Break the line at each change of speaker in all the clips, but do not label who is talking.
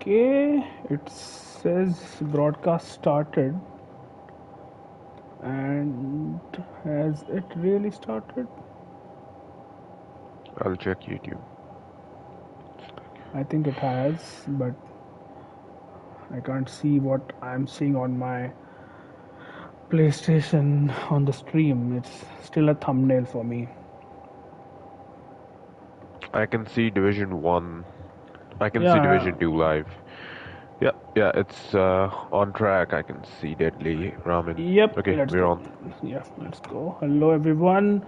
Okay, it says broadcast started, and has it really started?
I'll check YouTube.
I think it has, but I can't see what I'm seeing on my PlayStation on the stream. It's still a thumbnail for me.
I can see Division 1. I can see
Yeah,
Division 2 live. Yeah, it's on track. I can see Deadly Ramen.
yep,
Okay,
let's
we're
go.
on.
Yeah, let's go. Hello, everyone.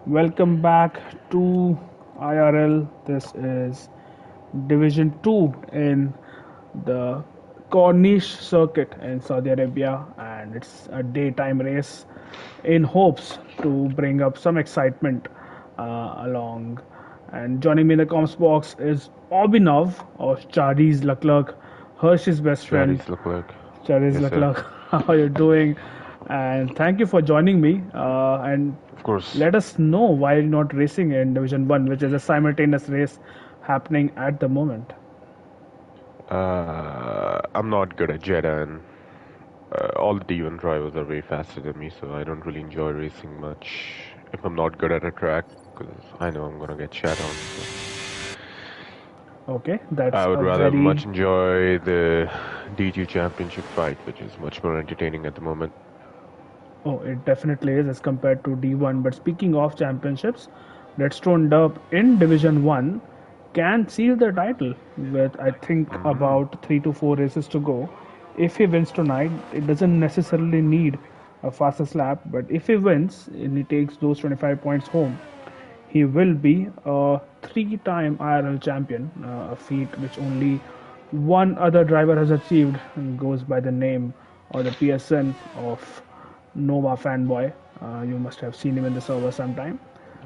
Welcome back to IRL. This is Division 2 in the Corniche circuit in Saudi Arabia, and it's a daytime race in hopes to bring up some excitement along. And joining me in the comms box is Obinov of Chari's Leclerc, Hershey's best friend.
Charlie's look like.
Chari's
Yes, sir.
Leclerc, how are you doing? And thank you for joining me. And
Of course.
let us know why you're not racing in Division 1, which is a simultaneous race happening at the moment.
I'm not good at Jeddah, and all the D1 drivers are way faster than me, so I don't really enjoy racing much if I'm not good at a track, because I know I'm gonna get shat on. So.
Okay, that's
I would
a
rather
very.
much enjoy the D2 championship fight, which is much more entertaining at the moment.
Oh, it definitely is as compared to D1. But speaking of championships, Redstone Dub in Division 1 can seal the title with, I think,
Hmm.
about 3 to 4 races to go. If he wins tonight, it doesn't necessarily need a fastest lap, but if he wins and he takes those 25 points home, he will be a three-time IRL champion, a feat which only one other driver has achieved and goes by the name or the PSN of Nova Fanboy. You must have seen him in the server sometime.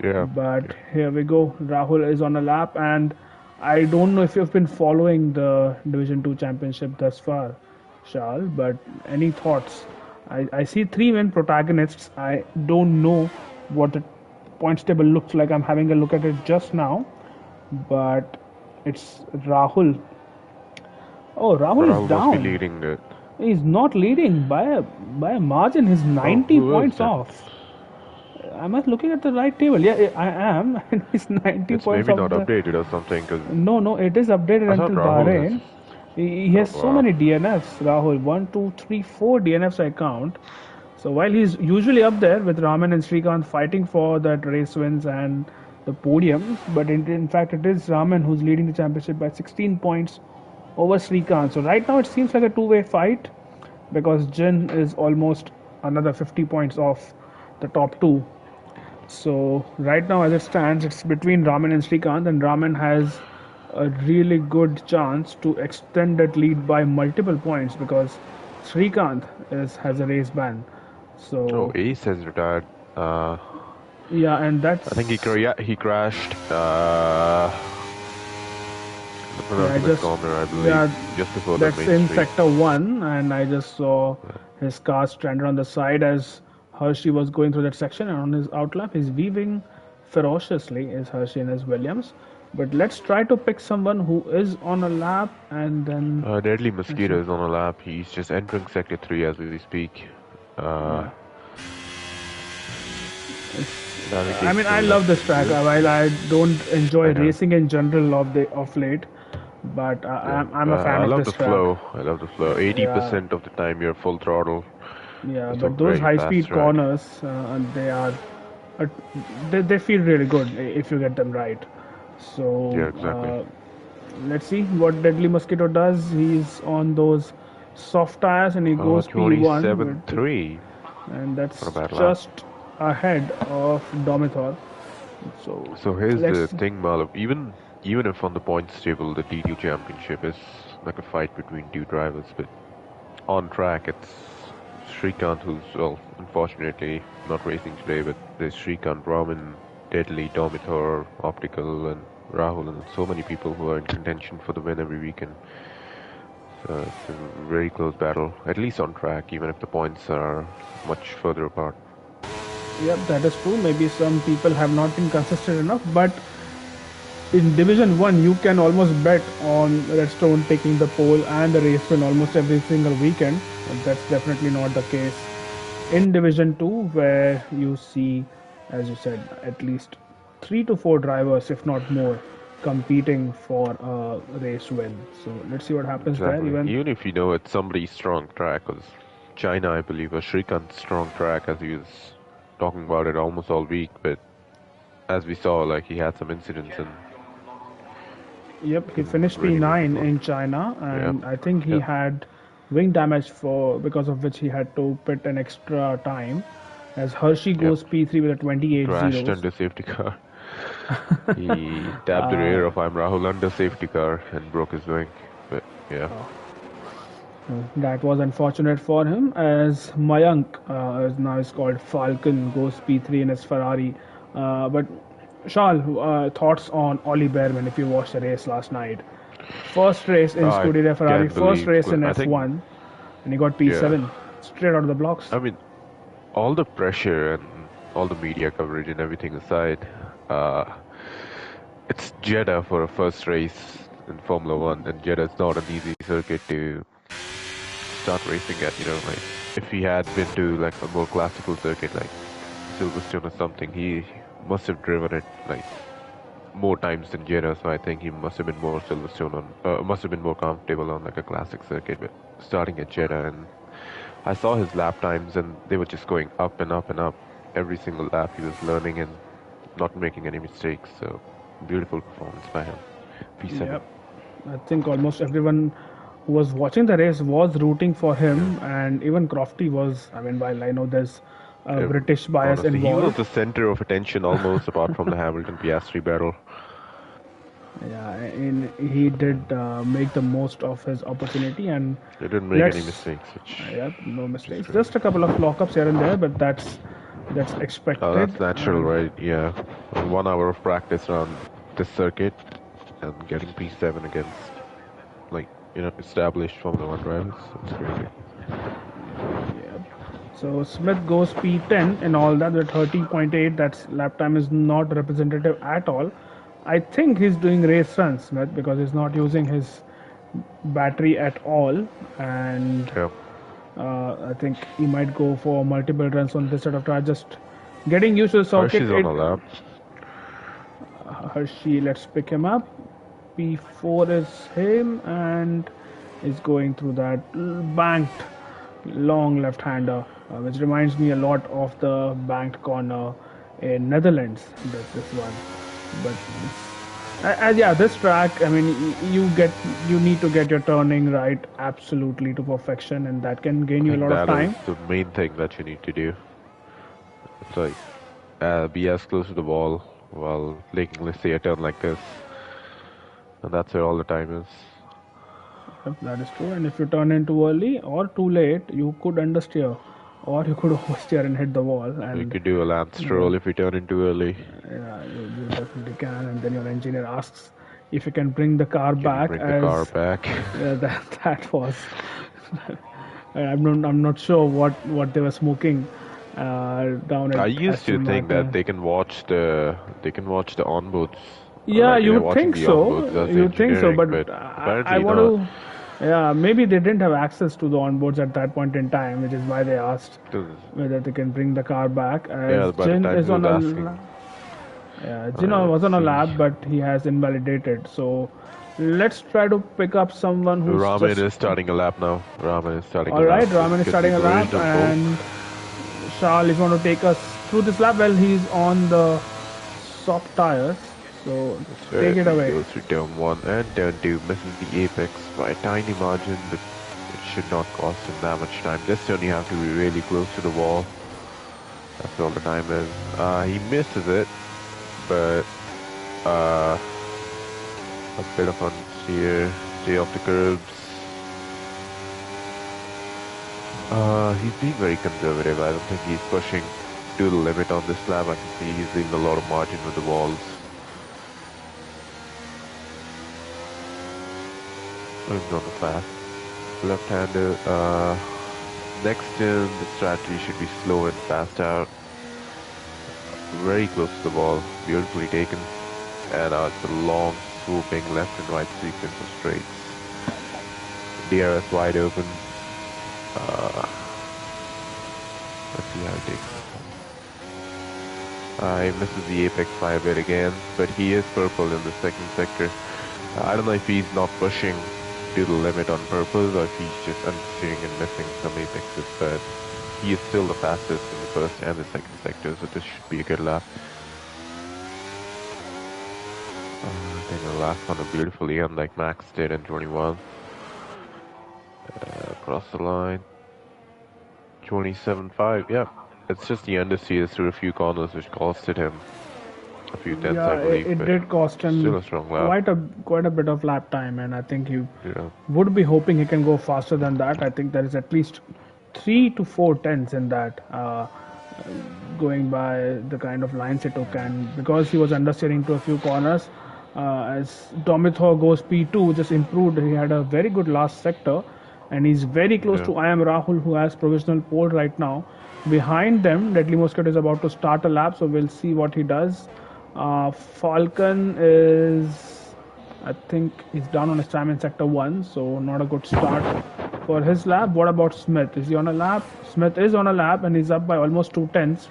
Yeah,
But
yeah.
here we go. Rahul is on a lap, and I don't know if you've been following the Division 2 championship thus far, Shal, but any thoughts? I see three main protagonists. I don't know what the points table looks like. I'm having a look at it just now, but it's Rahul. Oh, Rahul is
Rahul must be
down.
leading it.
He's not leading by a margin. He's
Oh,
90
who is
points
that?
off. Am I looking at the right table? Yeah, I am. And he's 90
It's
points
maybe
off
not
the.
updated or something, because
No, it is updated
I thought
until
Rahul has.
Bahrain. He
Oh,
has so
wow.
many DNFs, Rahul. One, two, three, four DNFs I count. So while he's usually up there with Raman and Srikanth fighting for that race wins and the podiums, but in fact it is Raman who's leading the championship by 16 points over Srikanth. So right now it seems like a two-way fight because Jin is almost another 50 points off the top two. So right now, as it stands, it's between Raman and Srikanth, and Raman has a really good chance to extend that lead by multiple points because Srikanth has a race ban.
Oh,
So
Ace has retired. Uh,
yeah, and
I think
that's
he crashed the
yeah, I
penultimate
just
corner, I believe,
yeah,
just before the
that's
main
in
straight.
sector one, and I just saw
Yeah.
his car stranded on the side as Hershey was going through that section, and on his outlap, he's weaving ferociously is Hershey and his Williams. But let's try to pick someone who is on a lap, and then
Deadly
let's see.
Mosquito is on a lap. He's just entering sector 3 as we speak. Uh,
Yeah, I mean,
navigates the
I love
left
this track.
rear.
While I don't enjoy
I know.
racing in general of late, but
Yeah,
I'm a fan
I
of
love
this
the
track.
flow. I love the flow.
Yeah,
80% of the time you're full throttle.
yeah,
It's a
but those
very fast
high-speed
track.
corners, they are, uh, they feel really good if you get them right. So
Yeah, exactly.
let's see what Deadly Mosquito does. He's on those soft tires and he goes P1 with,
27-3.
and
Not a
that's
bad lap.
just ahead of Domithor. So
So here's the
let's
thing, Malab. Even if on the points table the D2 championship is like a fight between two drivers, but on track it's Srikanth who's, well, unfortunately not racing today, but there's Srikanth, Raman, Deadly, Domitor, Optical, and Rahul, and so many people who are in contention for the win every weekend. So it's a very close battle, at least on track, even if the points are much further apart.
Yep, that is true. Maybe some people have not been consistent enough, but in Division 1, you can almost bet on Redstone taking the pole and the race win almost every single weekend. But that's definitely not the case in Division 2, where you see, as you said, at least 3 to 4 drivers, if not more, competing for a race win. So let's see what happens there.
Exactly.
Even
Even if you know it's somebody's strong track, because China, I believe, was Shrikant's strong track, as he was talking about it almost all week. But as we saw, like he had some incidents and
Yep, he
couldn't
finished
really make it
P9
work.
in China,
Yeah,
and I think he
yeah,
had wing damage for because of which he had to pit an extra time. As Hershey
yeah.
goes P3 with a 28
Crashed
zeros.
under safety car. He tapped the rear of I'm Rahul under safety car and broke his wing. But yeah,
That was unfortunate for him, as Mayank, as now is called Falcon, goes P3 in his Ferrari. But Shal, thoughts on Ollie Behrman if you watched the race last night? First race in
I
Scuderia Ferrari,
can't
first
believe.
race in
I think,
F1, and he got
yeah.
P7 straight out of the blocks.
I mean, all the pressure and all the media coverage and everything aside, uh, it's Jeddah for a first race in Formula One, and Jeddah is not an easy circuit to start racing at. Like if he had been to like a more classical circuit like Silverstone or something, he must have driven it like more times than Jeddah. So I think he must have been more Silverstone must have been more comfortable on like a classic circuit. But starting at Jeddah, and I saw his lap times, and they were just going up and up and up. Every single lap, he was learning and not making any mistakes. So beautiful performance by him. P7.
Yep. I think almost everyone who was watching the race was rooting for
Yeah.
him, and even Crofty was. I mean, while I know there's a British bias
Honestly, he was
involved,
the center of attention almost, apart from the Hamilton Piastri battle.
yeah, and he did make the most of his opportunity. And
He didn't make any
let's,
mistakes, which
yep, no
is
mistakes.
great.
Just a couple of lockups here and there, but that's
Oh,
expected.
that's natural,
And
right? Yeah. 1 hour of practice around this circuit and getting P7 against, like, established Formula One drivers. It's crazy.
yeah. So Smith goes P10 and all that with 30.8. That's lap time is not representative at all. I think he's doing race runs, Smith, because he's not using his battery at all, and
Yeah.
I think he might go for multiple runs on this set of tires. Just getting used to the circuit.
Hershey's on a lap.
Hershey, let's pick him up. P4 is him, and is going through that banked long left-hander, which reminds me a lot of the banked corner in Netherlands. This one, but yeah, this track. I mean, you need to get your turning right absolutely to perfection, and that can gain
I
you a
think
lot of
that is
time.
the main thing that you need to do. It's like be as close to the wall while making, let's say, a turn like this, and that's where all the time is.
Yep, that is true. And if you turn in too early or too late, you could understeer, or you could oversteer and hit the wall.
You
And
could do a Lance
yeah,
Stroll if you turn in too early.
yeah, you definitely can. And then your engineer asks if you can bring the car
Can you
back.
bring the car
As
back?
that was. I'm not sure what they were smoking down
I
at
used to
Aston
think that
Martin.
they can watch the onboards,
Yeah,
like
you
they're
would
watching
think
the
so.
onboards as the
You would think so,
engineering,
but
but
I
apparently
want
not.
to. Yeah, maybe they didn't have access to the onboards at that point in time, which is why they asked
'Cause,
whether they can bring the car back.
yeah,
As
by the
Jin
time
is
he
on
was
a,
asking,
Jin was on a
see,
lap, but he has invalidated. So let's try to pick up someone who's
Ramen
just.
is starting a lap now. Ramen is starting a
All
lap
right, Raman is
because
starting
he's
a
the
lap,
original pole.
and Shal, if you want to take us through this lap, well, he's on the soft tires, so
That's
take
right.
it
He
away.
goes through turn one and turn two, misses the apex by a tiny margin, but it should not cost him that much time. This turn you have to be really close to the wall. That's all the time is. He misses it, but uh, a bit of unsteer, stay off the curbs. He's being very conservative. I don't think he's pushing to the limit on this lap. I can see he's leaving a lot of margin with the walls. He's on the fast left-hander. Next turn, the strategy should be slow and fast out. Very close to the wall. Beautifully taken. And it's a long, swooping left and right sequence of straights. DRS wide open. Let's see how he takes this one. He misses the apex by a bit again, but he is purple in the second sector. I don't know if he's not pushing to the limit on purpose or if he's just understeering and missing some apexes, but he is still the fastest in the first and the second sector, so this should be a good lap. I think the last one beautifully, unlike Max did in 21. Across the line. 27.5, yeah. It's just the understeers through a few corners which costed him a few tenths, I believe.
It did cost him
still a strong lap.
quite a bit of lap time, and I think he would be hoping he can go faster than that. I think there is at least 3 to 4 tenths in that, going by the kind of lines he took, and because he was understeering to a few corners, as Domithor goes P2, just improved. He had a very good last sector, and he's very close to I Am Rahul, who has provisional pole right now. Behind them, Deadly Mosquito is about to start a lap, so we'll see what he does. Falcon is, I think he's down on his time in sector 1, so not a good start for his lap. What about Smith? Is he on a lap? Smith is on a lap and he's up by almost 2 tenths,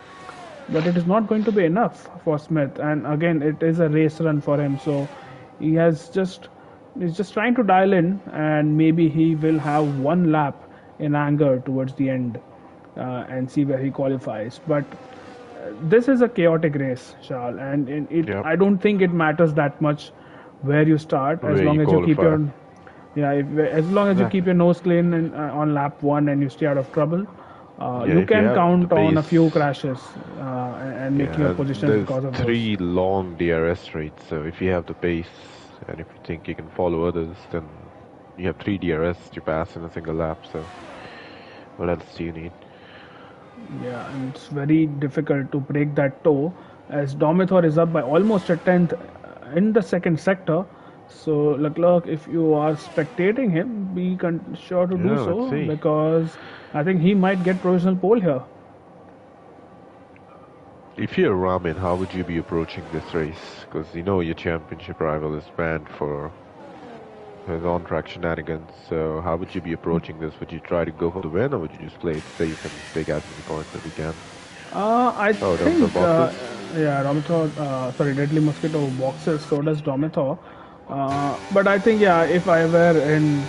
but it is not going to be enough for Smith. And again, it is a race run for him, so he's just trying to dial in, and maybe he will have one lap in anger towards the end and see where he qualifies. But this is a chaotic race, Shal, and I don't think it matters that much where you start, as long as you keep your as long as you keep your nose clean on lap 1 and you stay out of trouble. You can count on a few crashes and make your position because of
3 long DRS straights, so if you have the pace and if you think you can follow others, then you have 3 DRS to pass in a single lap, so what else do you need?
Yeah, and it's very difficult to break that toe, as Domithor is up by almost a tenth in the second sector. So Leclerc, if you are spectating him, be sure to do so, because I think he might get provisional pole here.
If you're Ramin, how would you be approaching this race? Because you know your championship rival is banned for his on-track shenanigans. So how would you be approaching this? Would you try to go for the win, or would you just play it safe and take as many points as you can?
I think, Deadly Mosquito boxes, so does Domithor. But I think, if I were in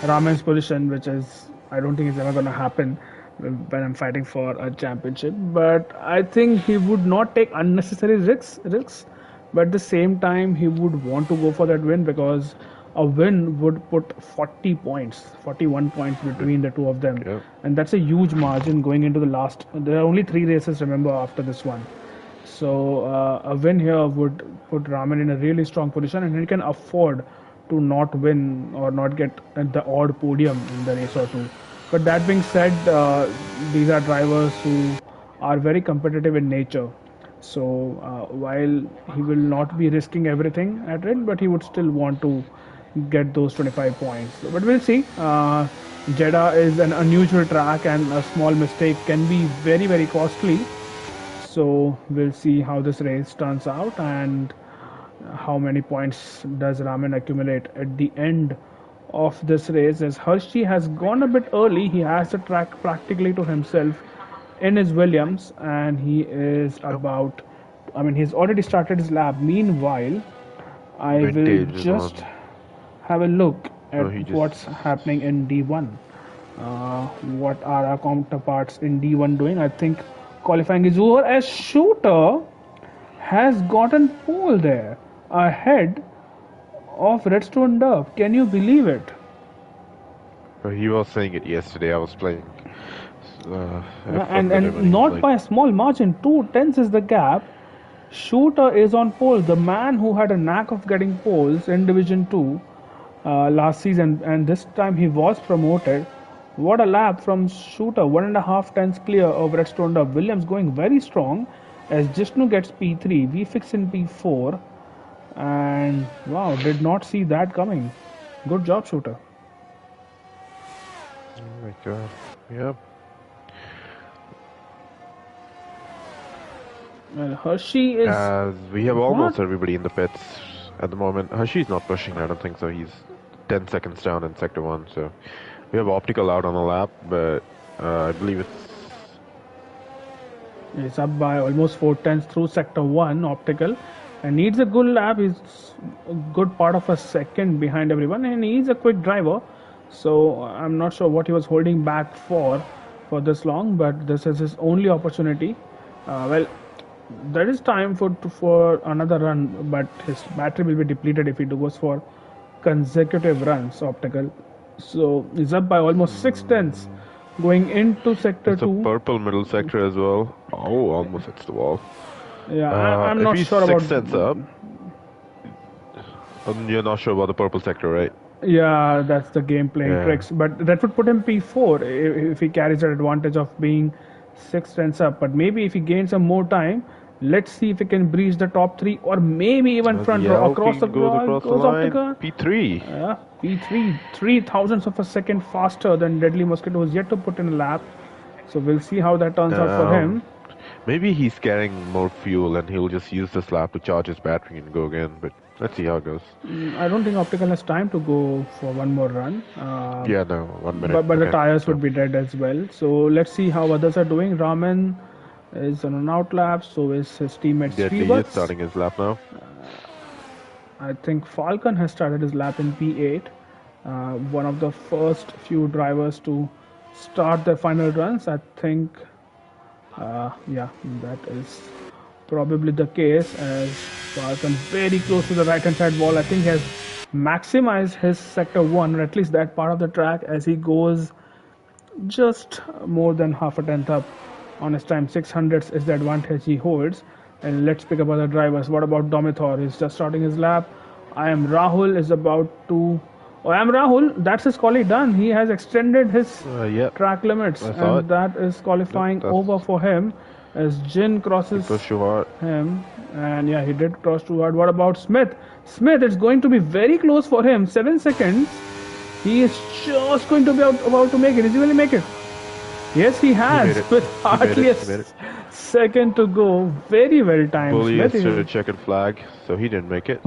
Raman's position, which is, I don't think it's ever going to happen when I'm fighting for a championship, but I think he would not take unnecessary risks, but at the same time, he would want to go for that win, because a win would put 41 points between the two of them, and that's a huge margin going into the last. There are only 3 races, remember, after this one. So a win here would put Raman in a really strong position, and he can afford to not win or not get the odd podium in the race or two. But that being said, these are drivers who are very competitive in nature. So while he will not be risking everything at it, but he would still want to get those 25 points. But we'll see. Jeddah is an unusual track, and a small mistake can be very, very costly. So we'll see how this race turns out, and how many points does Raman accumulate at the end of this race. As Hershey has gone a bit early, he has the track practically to himself in his Williams, and he is about, he's already started his lap. Meanwhile, I will just have a look at what's happening in D1. What are our counterparts in D1 doing? I think qualifying is over, as Shooter has gotten pole there ahead of Redstone Dove. Can you believe it?
He was saying it yesterday. I was playing.
And not by a small margin. 2 tenths is the gap. Shooter is on pole. The man who had a knack of getting poles in Division 2 last season, and this time he was promoted. What a lap from Shooter. 1.5 tenths clear of Redstone Dove. Williams going very strong, as Jishnu gets P3. V6 in P4. And wow, did not see that coming. Good job, Shooter.
Oh my god. Yep.
Well, Hershey is
As we have
what?
almost everybody in the pits at the moment. Hershey's not pushing, I don't think so. He's 10 seconds down in Sector 1, so we have Optical out on a lap, but I believe
He's up by almost 4 tenths through sector 1, optical, and needs a good lap. He's a good part of a second behind everyone, and he's a quick driver. So I'm not sure what he was holding back for this long, but this is his only opportunity. Well, there is time for another run, but his battery will be depleted if he goes for consecutive runs. Optical, so he's up by almost 6 tenths going into sector
it's a
2.
purple middle sector as well. Oh, almost hits the wall.
Yeah, I'm
If
not
he's
sure about.
6 cents up, you're not sure about the purple sector, right?
Yeah, that's the game playing
Yeah.
tricks. But that would put him P4 if he carries that advantage of being 6 tenths up. But maybe if he gains some more time, let's see if he can breach the top 3 or maybe even
As
front
the
row across the
Alpine goes
row
across the
goes
line,
optical.
P3.
Yeah, P3, 3 thousandths of a second faster than Deadly Mosquito, who's yet to put in a lap. So we'll see how that turns out for him.
Maybe he's carrying more fuel and he'll just use this lap to charge his battery and go again, but let's see how it goes.
I don't think Optical has time to go for one more run.
Yeah, no, 1 minute.
But the
okay.
tires would be dead as well. So let's see how others are doing. Raman is on an out lap, so is his teammate
Deadly is
Srivats.
starting his lap now.
I think Falcon has started his lap in P8. One of the first few drivers to start their final runs. I think, yeah, that is probably the case as Falcon very close to the right hand side wall. I think he has maximized his sector 1, or at least that part of the track, as he goes just more than half a tenth up on his time. 600 is the advantage he holds. And let's pick up other drivers. What about Domithor? He's just starting his lap. I am Rahul is about to. Oh, I am Rahul. That's his quali done. He has extended his
Yep.
track limits,
I saw
and
it.
that is qualifying
Yep, that's-
over for him as Jin crosses
Push too hard.
him. And yeah, he did cross too hard. What about Smith? Smith, it's going to be very close for him. 7 seconds. He is just going to be about to make it. Is he going to make it? Yes, he has.
made it.
With
He made
hardly
it.
a
He made it.
second to go. Very well timed.
Bully
Smith.
is a checkered flag, so he didn't make it.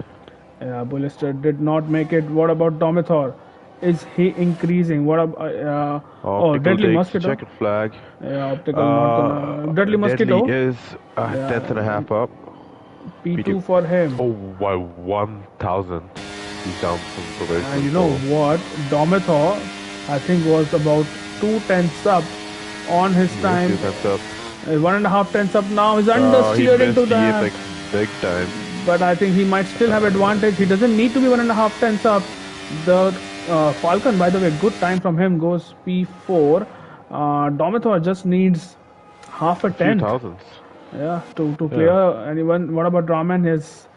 Yeah, Bullister did not make it. What about Domithor? Is he increasing? What about
Optical
Deadly
takes the
Mosquito?
checkered flag.
Yeah, Optical not gonna. Deadly Mosquito.
Deadly is a tenth and a half up.
P2 for him.
Oh, by 1,000. He's down from probation.
And you know what? Domithor, I think, was about 2 tenths up on his time.
2 tenths up.
1.5 tenths up now. He's
He
understeered into
missed the
that.
apex big time.
But I think he might still have advantage. He doesn't need to be 1.5 tenths up. The Falcon, by the way, good time from him, goes P4. Domithor just needs half a
Few
tenth.
thousandths.
Yeah, to clear anyone. What about Raman? Is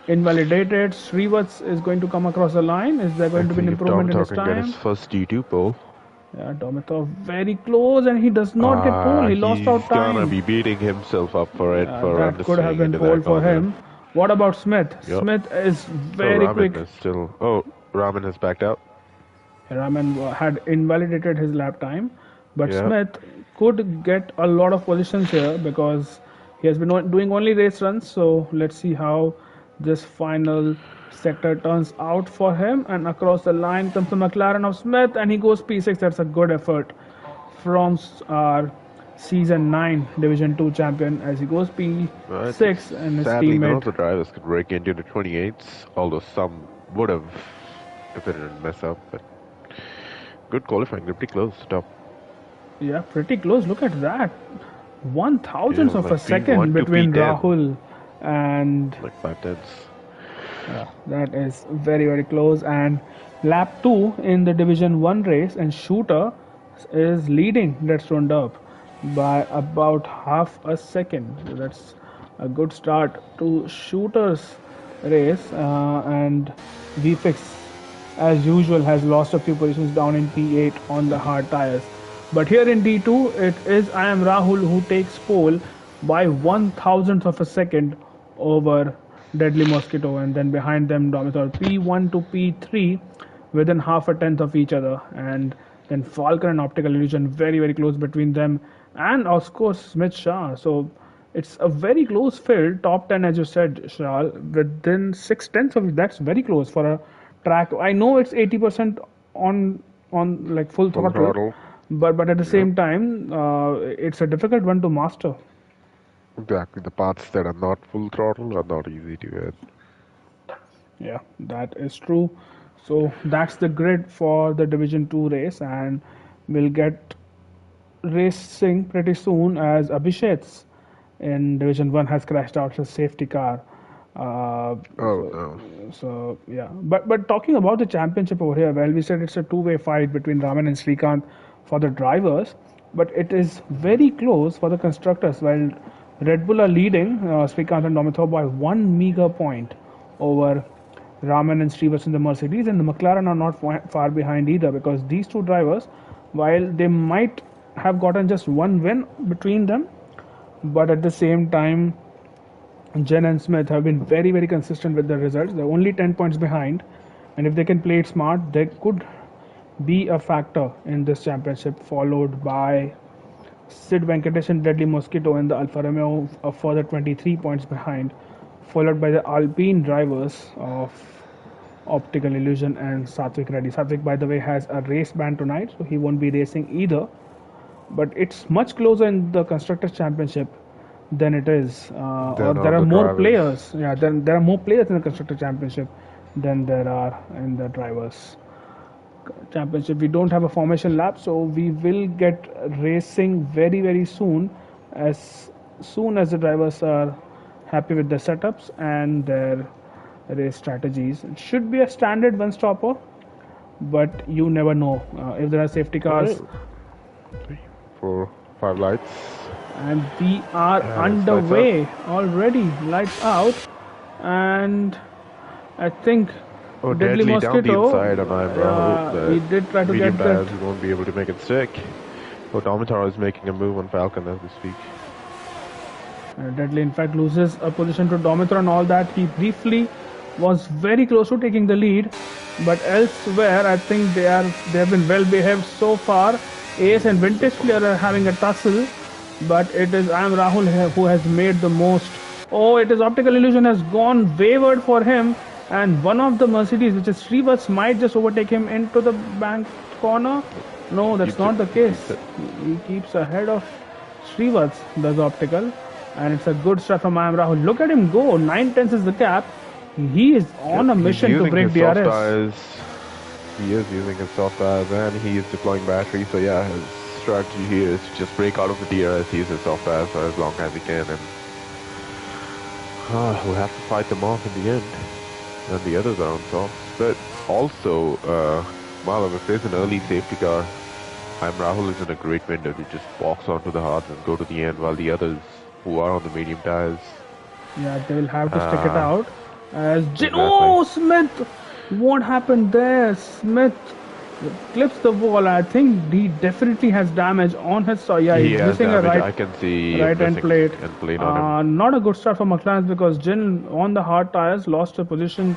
invalidated. Srivats is going to come across the line. Is there going to be an improvement in his
Domithor can get
time?
his first D2 pole.
Yeah, Domithor very close, and he does not get pole. He lost out
He's gonna
time.
be beating himself up for it. for
That could have been pole for him. What about Smith?
Yep.
Smith is very quick.
Is still. Oh, Raman has backed out.
Raman had invalidated his lap time, but
Yeah.
Smith could get a lot of positions here because he has been doing only race runs. So let's see how this final sector turns out for him. And across the line comes the McLaren of Smith, and he goes P6. That's a good effort from our Season 9 Division 2 champion as he goes P6 and his
Sadly, none of
teammate.
the drivers could break into the 28s, although some would have if they didn't mess up. But good qualifying, they're pretty close. Top.
Yeah, pretty close. Look at that. 1,000th
Yeah,
of a
like
second
P1 to
between
P10.
Rahul and
Like 5 tenths.
that is very, very close. And lap 2 in the Division 1 race, and Shooter is leading Let's Round Up by about half a second. So that's a good start to Shooter's race. And VFix, as usual, has lost a few positions down in P8 on the hard tires. But here in D2, it is I am Rahul who takes pole by 1,000th of a second over Deadly Mosquito, and then behind them Domithor. P1 to P3 within half a tenth of each other, and then Falcon and Optical Illusion very, very close between them, and of course Smith Shah. So It's a very close field, top 10 as you said, Shral, within 6 tenths of it. That's very close for a track. I know it's 80% on like full
Full
throttle,
throttle.
but at the
Yep.
same time, it's a difficult one to master.
Exactly. The parts that are not full throttle are not easy to get.
Yeah, that is true. So that's the grid for the Division 2 race, and we'll get racing pretty soon as Abhishek's in Division 1 has crashed out his safety car. Uh,
Oh
so,
no.
so yeah, but talking about the championship over here, well, we said it's a two-way fight between Raman and Srikanth for the drivers, but it is very close for the constructors. While Red Bull are leading Srikanth and Domitov by 1 mega point over Raman and Srivas in the Mercedes, and the McLaren are not far behind either, because these two drivers, while they might have gotten just one win between them, but at the same time, Jen and Smith have been very, very consistent with the results. They're only 10 points behind, and if they can play it smart, they could be a factor in this championship, followed by Sid Venkatesh and Deadly Mosquito in the Alfa Romeo, a further 23 points behind, followed by the Alpine drivers of Optical Illusion and Satvik Reddy. Satvik, by the way, has a race ban tonight, so he won't be racing either. But it's much closer in the Constructors' Championship than it is, or
Then
there
on
are
the
more
drivers.
players. Yeah, there are more players in the Constructor Championship than there are in the Drivers Championship. We don't have a formation lap, so we will get racing very, very soon as the drivers are happy with their setups and their race strategies. It should be a standard one stopper, but you never know if there are safety cars.
Oh, 3, 4, 5 lights.
And we are
And it's lights out.
underway already. Lights out, and I think
Oh,
Deadly
deadly down the
Mosquito.
inside on Rahul.
He did try to
Medium
get that.
tires, he won't be able to make it stick. Oh, Domitar is making a move on Falcon as we speak.
Deadly, in fact, loses a position to Domitor and all that. He briefly was very close to taking the lead, but elsewhere, I think they have been well behaved so far. Ace and Vintage Player are having a tussle, but it is I am Rahul who has made the most. Oh, it is Optical Illusion has gone wayward for him, and one of the Mercedes, which is Srivas, might just overtake him into the bank corner. No, that's
Keeps
not
it,
the case.
keeps it.
He keeps ahead of Srivas, does Optical, and it's a good start from I am Rahul. Look at him go, 9 tenths is the gap. He is on a
He's
mission to
using
break
his soft
DRS.
tires. He is using his soft tires and he is deploying battery. So yeah, his strategy here is to just break out of the DRS, use his soft tires for as long as he can, and we'll have to fight them off in the end. And the others are on softs. But also, Malav, if there's an early safety car, I'm Rahul is in a great window to just box onto the hards and go to the end, while the others who are on the medium tires.
Yeah, they will have to stick it
Uh,
out. As
exactly.
Oh, Smith! What happened there? Smith clips the wall. I think he definitely has damage on his. Yeah,
He
he's
has
missing a
damage.
right
I can see
right end
missing
plate.
end plate on him.
Not a good start for McLaren because Jin on the hard tires lost a position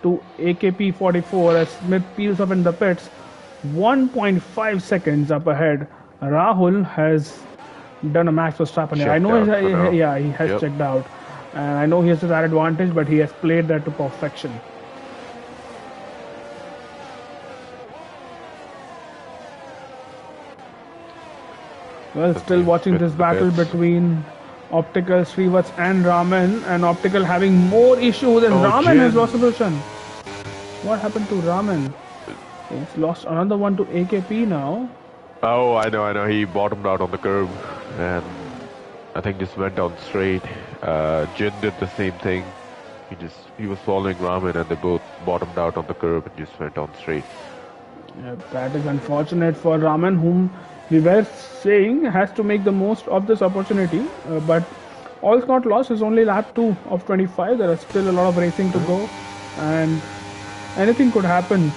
to AKP 44 as Smith peels up in the pits. 1.5 seconds up ahead. Rahul has done a max for Verstappen. I
Checked
know
out for now.
he has
Yep.
checked out, and I know he has that advantage, but he has played that to perfection. Well, still watching this battle between Optical, Srivats and Raman, and Optical having more issues and Raman has lost a position. What happened to Raman? He's lost another one to AKP now.
Oh, I know. He bottomed out on the curb and I think just went down straight. Jin did the same thing. He was following Raman and they both bottomed out on the curb and just went down straight.
Yeah, that is unfortunate for Raman, whom we were saying has to make the most of this opportunity. But all is not lost. It's only lap 2 of 25. There is still a lot of racing to go, and anything could happen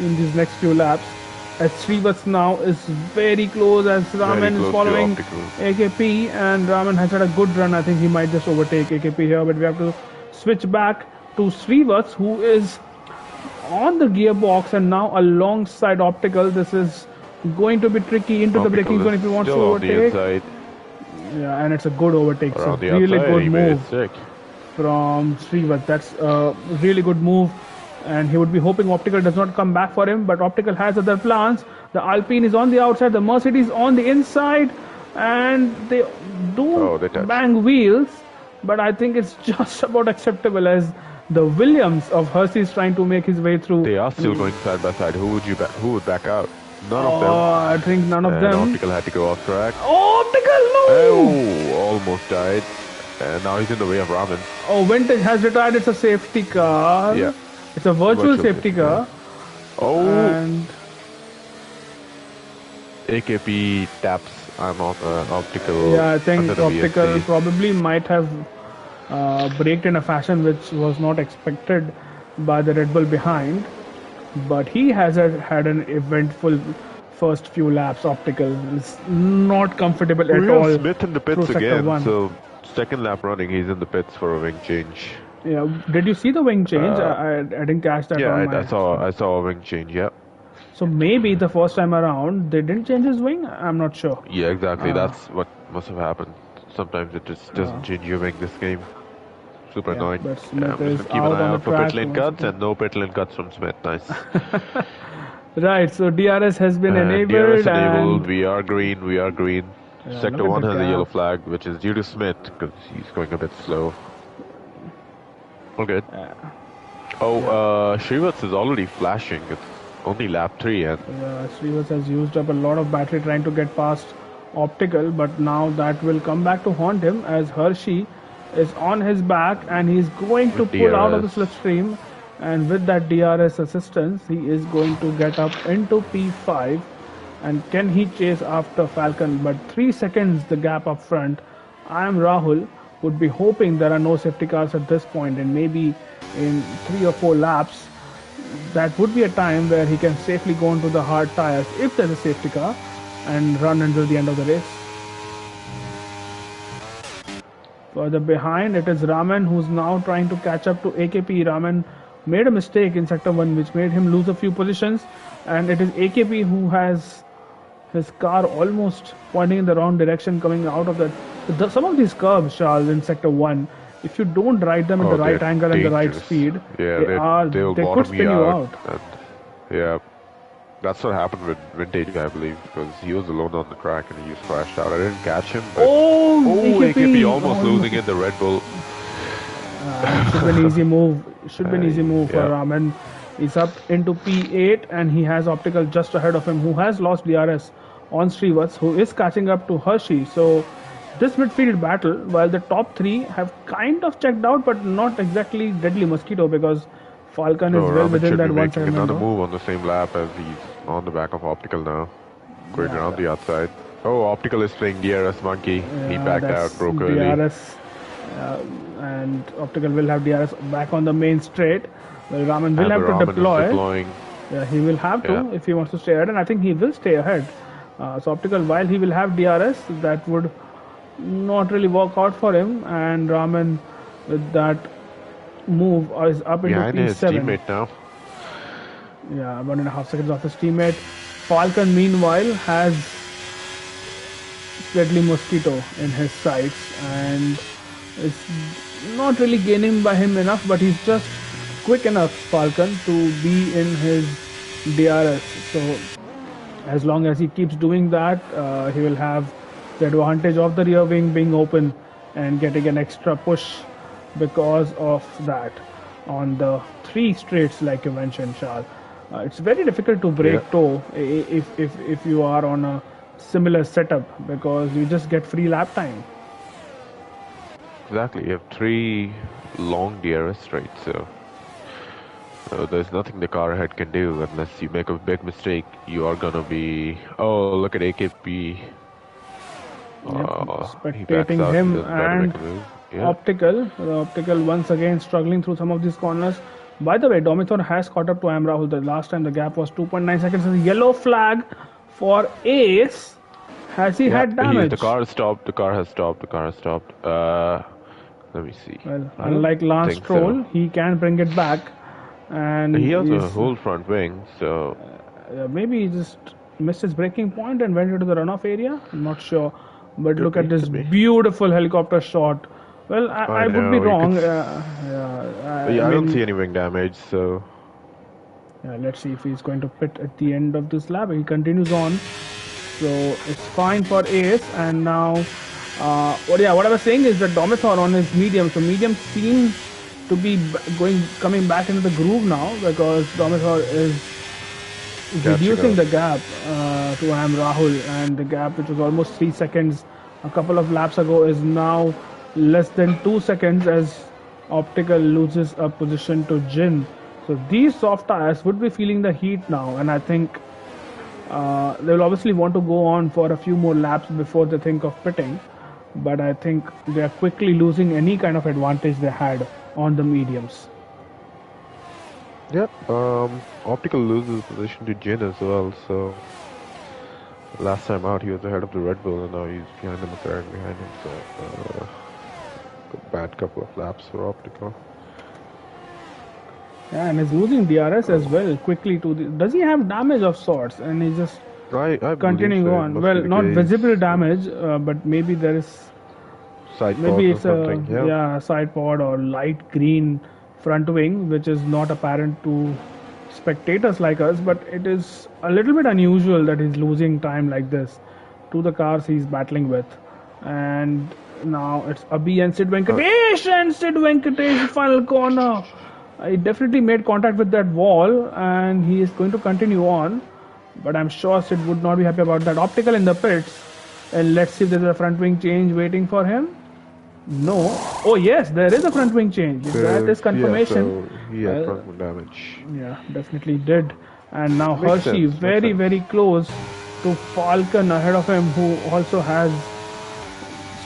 in these next few laps. As Srivats now is very close, as Raman is following AKP, and Raman has had a good run. I think he might just overtake AKP here, but we have to switch back to Srivats, who is on the gearbox and now alongside Optical. This is going to be tricky into the braking zone if he wants to overtake. Yeah, and it's a good overtake. So
Around the
really
outside,
good
he made it
move
sick.
from Srivat. That's a really good move. And he would be hoping Optical does not come back for him, but Optical has other plans. The Alpine is on the outside, the Mercedes on the inside, and they do
Oh, they touched.
bang wheels, but I think it's just about acceptable as the Williams of Hersey is trying to make his way through.
They are still going side by side. Who would back out? None of them.
Oh, I think none of
And
them.
Optical had to go off track.
Oh, Optical, no!
Oh, almost died. And now he's in the way of Raman.
Oh, Vintage has retired. It's a safety car.
Yeah.
It's a virtual safety car.
Oh,
And
AKP taps. I'm off Optical.
yeah, I think
under the
Optical
VSC.
probably might have braked in a fashion which was not expected by the Red Bull behind. But he has had an eventful first few laps. Optical is not comfortable
We
at
have
all.
Smith in the
through
pits
sector
again.
one.
So second lap running, he's in the pits for a wing change.
Yeah, did you see the wing change? I didn't catch that
Yeah,
on my.
I saw a wing change. Yeah.
So maybe the first time around they didn't change his wing. I'm not sure.
Yeah, exactly. That's what must have happened. Sometimes it just doesn't change your wing this game. Super
Yeah,
annoying.
but
Yeah,
Smith
I'm just
is
gonna keep an
out
eye
on the
out for
track
pit lane
once
cuts
again.
and no pit lane cuts from Smith. Nice.
Right, so DRS has been
And
enabled,
DRS enabled.
and
We are green. We are green.
Yeah,
Sector
look at
1
the
has a yellow
gap.
flag, which is due to Smith because he's going a bit slow. All good. Shrivats is already flashing. It's only lap 3 and
Srivas has used up a lot of battery trying to get past Optical, but now that will come back to haunt him as Hershey is on his back and he's going to
With
pull out of the
DRS.
slipstream. And with that DRS assistance, he is going to get up into P5. And can he chase after Falcon? But 3 seconds the gap up front. I am Rahul. Would be hoping there are no safety cars at this point, and maybe in 3 or 4 laps, that would be a time where he can safely go into the hard tires if there's a safety car and run until the end of the race. Further behind, it is Raman who's now trying to catch up to AKP. Raman made a mistake in sector 1 which made him lose a few positions, and it is AKP who has his car almost pointing in the wrong direction coming out of that. Some of these curves, Charles, in sector 1, if you don't ride them in the right
they're
angle and the right
dangerous.
speed,
Yeah, they'll
they could
bottom
spin you out.
And yeah, that's what happened with Vintage, I believe, because he was alone on the track and he just crashed out. I didn't catch him, but AKP almost losing it. The Red Bull.
It should be an easy move. It should be an easy move for
Yeah.
Raman. He's up into P8 and he has Optical just ahead of him, who has lost DRS on Srivats, who is catching up to Hershey. So this midfield battle, while the top 3 have kind of checked out, but not exactly deadly mosquito because Falcon is well
Raman
within
should be
that 1
making
second
another
window.
move on the same lap as he's on the back of Optical now. Going around the outside. Oh, Optical is playing DRS monkey. He backed out, broke early.
DRS, and Optical will have DRS back on the main straight. Well, Raman will
And
have
the
to
Raman
deploy.
is deploying.
Yeah, he will have to
Yeah.
if he wants to stay ahead, and I think he will stay ahead. So Optical, while he will have DRS, that would not really work out for him, and Raman with that move is up into
Behind his
P7.
teammate now.
Yeah, 1.5 seconds off his teammate. Falcon, meanwhile, has Deadly Mosquito in his sights, and it's not really gaining by him enough, but he's just quick enough, Falcon, to be in his DRS. So as long as he keeps doing that, he will have the advantage of the rear wing being open and getting an extra push because of that on the 3 straights, like you mentioned, Charles. It's very difficult to break toe if you are on a similar setup because you just get free lap time.
Exactly. You have 3 long DRS straights, so there's nothing the car ahead can do unless you make a big mistake. You are gonna be. Oh, look at AKP. He backs
Spectating
out,
him
he doesn't try to
and
make a move. Yeah.
Optical once again struggling through some of these corners. By the way, Domithor has caught up to Amrahul. The last time the gap was 2.9 seconds. A yellow flag for Ace. Has he had damage?
The car has stopped. The car has stopped. The car has stopped. Let me see.
Well,
I don't
unlike Lance
think
Stroll,
so.
he can bring it back. And
He has a
he's-
whole front wing, so
maybe he just missed his braking point and went into the runoff area. I'm not sure. But
Could
look
be,
at this
could be.
beautiful helicopter shot. Well, I
I
would be
know, you could.
wrong. Yeah,
Yeah,
I
I don't see
mean,
any wing damage, so.
let's see if he's going to pit at the end of this lap. He continues on, so it's fine for Ace. And now, what I was saying is that Domitor on his medium. So medium seems to be coming back into the groove now because Domitor is
Catching
reducing
up.
the gap to Am Rahul, and the gap which was almost 3 seconds a couple of laps ago is now less than 2 seconds as Optical loses a position to Jin. So these soft tires would be feeling the heat now, and I think they will obviously want to go on for a few more laps before they think of pitting. But I think they are quickly losing any kind of advantage they had on the mediums.
Yep. Optical loses position to Jin as well, so last time out he was ahead of the Red Bull and now he's behind the McLaren behind him, so a bad couple of laps for Optical.
Yeah, and he's losing DRS as well quickly to the. Does he have damage of sorts? And he's just
I
continuing
believe so.
on.
Must
Well,
be the
not
case.
visible damage, but maybe there is.
Side
Maybe
pods or
it's
something.
a side pod or light green front wing, which is not apparent to spectators like us. But it is a little bit unusual that he's losing time like this to the cars he's battling with. And now it's Abhi and Sid Venkatesh, and Sid Venkatesh final corner. He definitely made contact with that wall, and he is going to continue on. But I'm sure Sid would not be happy about that. Optical in the pits, and let's see if there's a front wing change waiting for him. No. Oh yes, there is a front wing change. That is confirmation.
Yeah, so he had front wing damage.
Yeah, definitely did. And now
Makes
Hershey
sense,
very close to Falcon ahead of him, who also has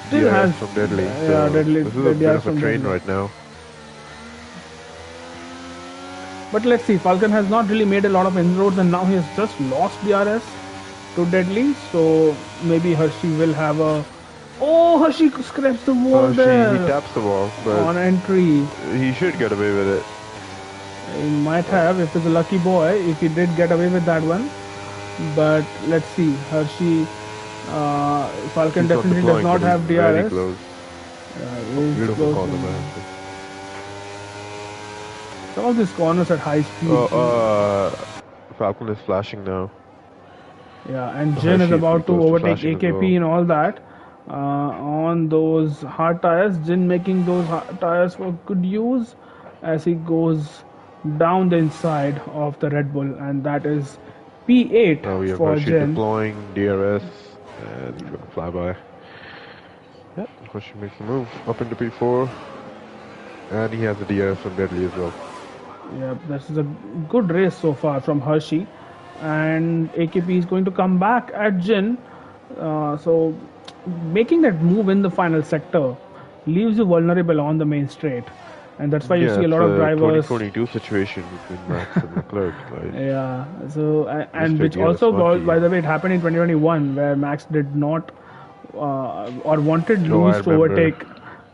still
DRS
has
from Deadly.
yeah,
So
deadly.
this is a bit of a
from
train
Deadly.
right now.
But let's see, Falcon has not really made a lot of inroads, and now he has just lost DRS to Deadly. So maybe Hershey will have a. Oh, Hershey scraps the wall there.
He taps the wall, but
on entry.
he should get away with it.
He might have if he's a lucky boy, if he did get away with that one. But let's see, Hershey, Falcon
He's
definitely
deploying,
does not
but
have
he's very
DRS.
close.
He's
Beautiful
close.
corner, man.
Some of these corners at high speed.
Falcon is flashing now.
Yeah, and Jin is
Hershey is
about to
close to
overtake
flashing as
AKP
well.
and all that. On those hard tires, Jin making those hard tires for good use as he goes down the inside of the Red Bull, and that is P8
Now we have
for
Hershey
Jin.
deploying DRS and he's gonna fly by. Yep, Hershey makes the move up into P4, and he has the DRS from Deadly as well.
Yeah, this is a good race so far from Hershey, and AKP is going to come back at Jin. So making that move in the final sector leaves you vulnerable on the main straight, and that's why you see a lot of drivers.
2022 situation between Max and Leclerc, right?
Yeah. So and
Mr.
which
Gear
also,
Smoky.
by the way, it happened in 2021 where Max did not or wanted
Oh, I
Lewis to
remember.
overtake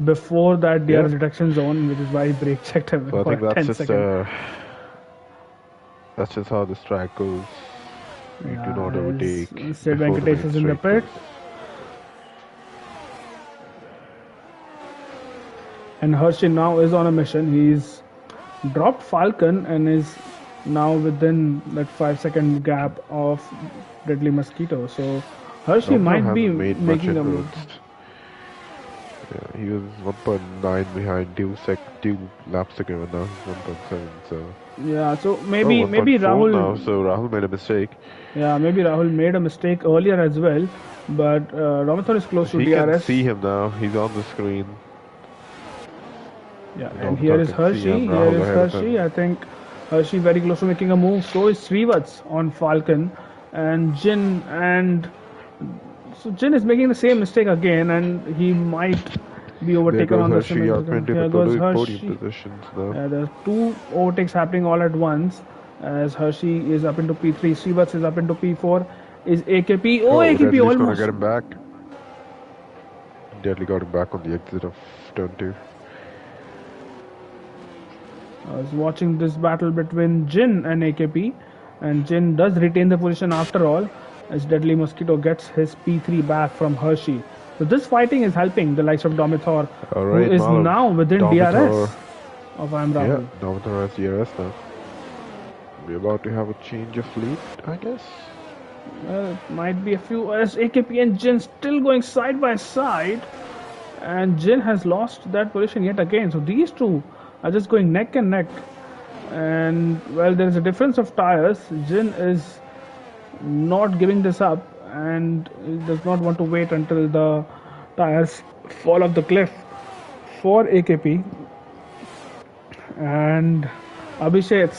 before that DRS
Yeah.
reduction zone, which is why he brake checked him
So I
for
think
10
that's
seconds.
that's just how this track goes. You do not overtake.
Sid
before the
Venkatesh is in the
straight
pit. And Hershey now is on a mission. He's dropped Falcon and is now within that 5 second gap of Deadly Mosquito. So Hershey
Domino
might be
hasn't made much
making a move.
inroads. Yeah, he was 1.9 behind two laps ago, and now he's 1.7. So
Yeah, so maybe
1.4
Rahul.
now. So Rahul made a mistake.
Yeah, maybe Rahul made a mistake earlier as well. But Ramathar is close to
He
DRS.
can see him now. He's on the screen.
Yeah,
Ramathar
and here is
can see
Hershey.
him,
Here
Rahul
is
ahead of
Hershey.
him.
I think Hershey very close to making a move. So is Srivats on Falcon, and Jin and so Jin is making the same mistake again, and he might be
There
overtaken
goes
on the
Hershey
cement.
up into
Here
the
goes
podium
Hershey.
positions now.
There are two overtakes happening all at once. As Hershey is up into P3, Srivats is up into P4. Is AKP? Oh, AKP
Deadly's gonna
almost.
get him back. Deadly got him back on the exit of turn 2.
I was watching this battle between Jin and AKP, and Jin does retain the position after all, as Deadly Mosquito gets his P3 back from Hershey. So this fighting is helping the likes of Domitor,
All
who
right,
is
Malav.
now within
Domitor.
DRS of I'm
Yeah,
Rahul.
Domitor has DRS now. We're about to have a change of lead, I guess.
It might be a few as AKP and Jin still going side by side, and Jin has lost that position yet again. So these two are just going neck and neck, and well, there is a difference of tires. Jin is not giving this up, and he does not want to wait until the tires fall off the cliff for AKP. And Abhishek,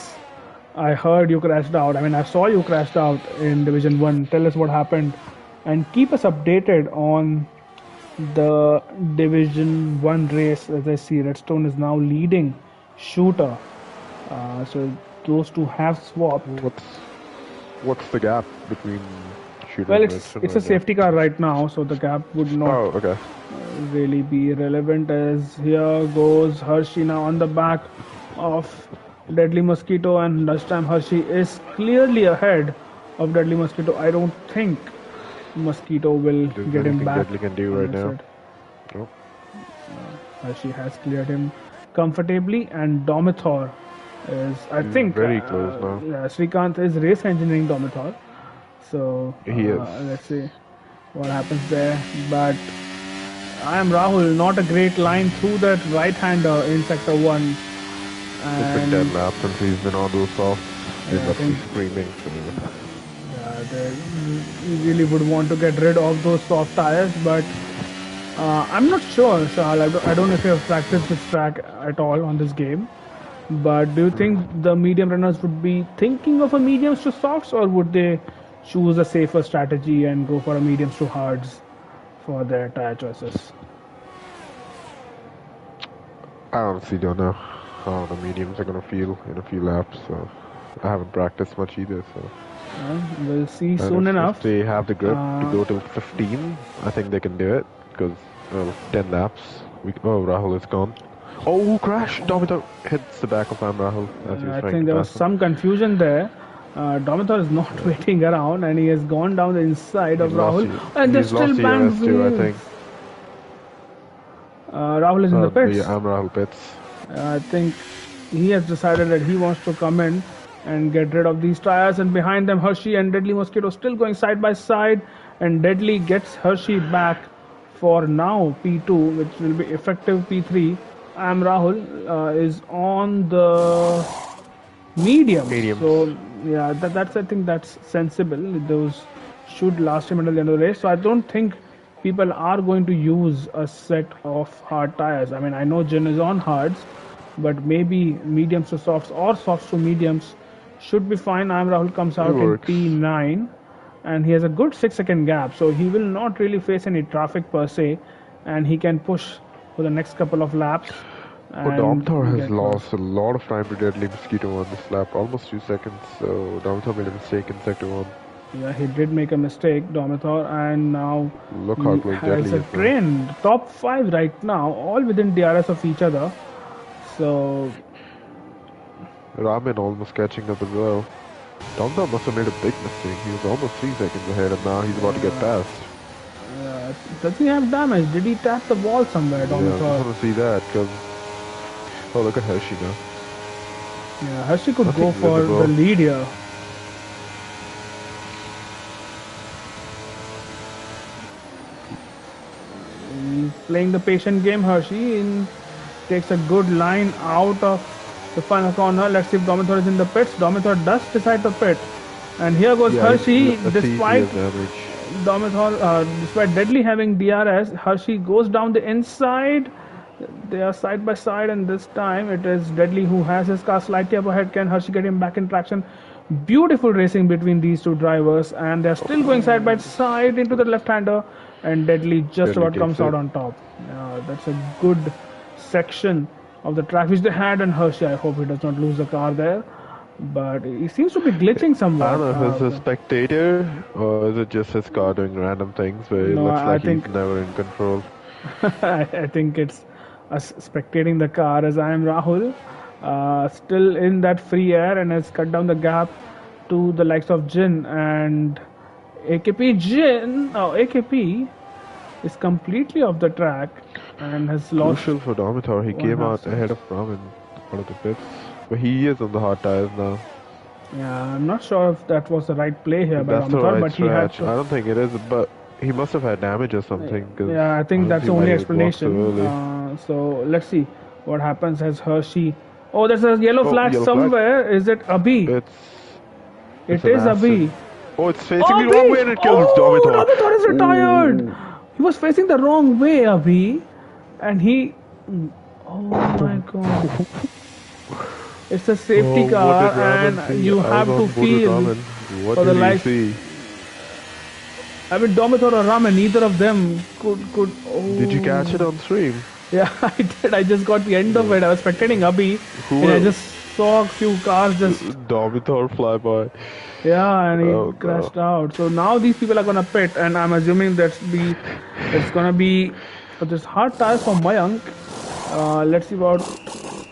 I heard you crashed out. I mean, I saw you crashed out in Division 1. Tell us what happened and keep us updated on the Division 1 race. As I see, Redstone is now leading Shooter. So those two have swapped.
What's the gap between Shooter
Well,
and
it's
Redstone
a
right
safety car right now, so the gap would not
Oh, okay.
really be relevant. As here goes Hershey now on the back of Deadly Mosquito, and this time Hershey is clearly ahead of Deadly Mosquito. I don't think Mosquito will
There's
get him
anything
back.
Deadly can do right now. Nope.
Hershey has cleared him comfortably, and Domitor is, I
He's
think,
very close now.
Yeah, Srikanth is race engineering Domitor. So
He is.
let's see what happens there. But I am Rahul, not a great line through that right-hander in Sector 1.
It's been 10 laps since he's been on those softs. They
I
must be
think-
screaming.
They really would want to get rid of those soft tires, but I'm not sure, Sahal. I don't know if you have practiced this track at all on this game. But do you think the medium runners would be thinking of a mediums to softs, or would they choose a safer strategy and go for a mediums to hards for their tire choices?
I honestly don't know how the mediums are going to feel in a few laps. So I haven't practiced much either. So
We'll see
And
soon
if
enough.
they have the grip to go till 15, I think they can do it. Because 10 laps. Rahul is gone. Oh, crash! Domitor hits the back of Rahul as he was
I
trying
think
to
there was
pass him.
some confusion there. Domitor is not waiting around, and he has gone down the inside of Rahul, and they're
He's lost
still
the
banged
ERS too, I think.
Rahul is in the pits.
Yeah, Rahul pits.
I think he has decided that he wants to come in and get rid of these tires, and behind them Hershey and Deadly Mosquito still going side by side, and Deadly gets Hershey back for now P2, which will be effective P3. Am Rahul is on the medium. So yeah, that's I think that's sensible. Those should last him until the end of the race. So I don't think people are going to use a set of hard tires. I mean, I know Jin is on hards, but maybe mediums to softs or softs to mediums should be fine. Am Rahul comes out in P9, and he has a good 6-second gap, so he will not really face any traffic per se, and he can push for the next couple of laps.
But Domitor has lost a lot of time to Deadly Mosquito on this lap, almost 2 seconds. So Domitor made a mistake in sector 1.
Yeah, he did make a mistake, Domitor, and now
Look how close Deadly
has a
is now.
trend. Top 5 right now, all within DRS of each other. So
Ramin almost catching up as well. Domitor must have made a big mistake. He was almost 3 seconds ahead, and now he's about to get past.
does he have damage? Did he tap the wall somewhere,
Yeah, I
Domitor?
just want to see that, because... Oh, look at Hershey now.
Yeah, Hershey could go
Nothing
for
visible.
the lead here. He's playing the patient game, Hershey, and takes a good line out of the final corner. Let's see if Domitor is in the pits. Domitor does decide to pit. And here goes Hershey, despite Domitor, despite Deadly having DRS, Hershey goes down the inside. They are side by side, and this time it is Deadly who has his car slightly up ahead. Can Hershey get him back in traction? Beautiful racing between these two drivers, and they're still going side by side into the left-hander, and Deadly just about comes out on top. That's a good section of the track which they had, and Hershey, I hope he does not lose the car there. But he seems to be glitching somewhat.
I don't know if it's a spectator or is it just his car doing random things where it looks like he's never in control.
I think it's us spectating the car, as I am Rahul, still in that free air, and has cut down the gap to the likes of Jin and AKP. AKP is completely off the track and has lost
Crucial for Domitar. He
one
came
half
out ahead
seconds.
of Raman out of the pits. But he is on the hard tires now.
Yeah, I'm not sure if that was the right play here
If
by
that's the
Domitor,
right
but he had
stretch.
to.
I don't think it is, but he must have had damage or something because
Yeah, I
I
think
don't
that's
see
the
why
only
he would walk so
explanation.
early.
So let's see what happens as Hershey. Oh, there's a yellow
Oh,
flag
yellow flag.
somewhere. Is it Abhi?
It's
It
an
is
acid.
Abhi.
Oh, it's facing the wrong
Abhi!
way and it kills
Oh,
Domitar.
Domitor is retired.
Ooh.
He was facing the wrong way, Abhi, and he. Oh my God! It's a safety
Oh, what
car,
did Raman
and
see?
you
I was
have to
on board with
feel
Raman. What
for the
did he
life.
see?
I mean, Domitor or Ramen, neither of them could.
Did you catch it
Oh.
on stream?
Yeah, I did. I just got the end of
No.
it. I was spectating Abhi,
Who
and I
will?
just saw a few cars just
Domitar flyby.
yeah, and
Oh
he
no.
crashed out. So now these people are gonna pit, and I'm assuming it's gonna be just hard tires for Mayank. Let's see about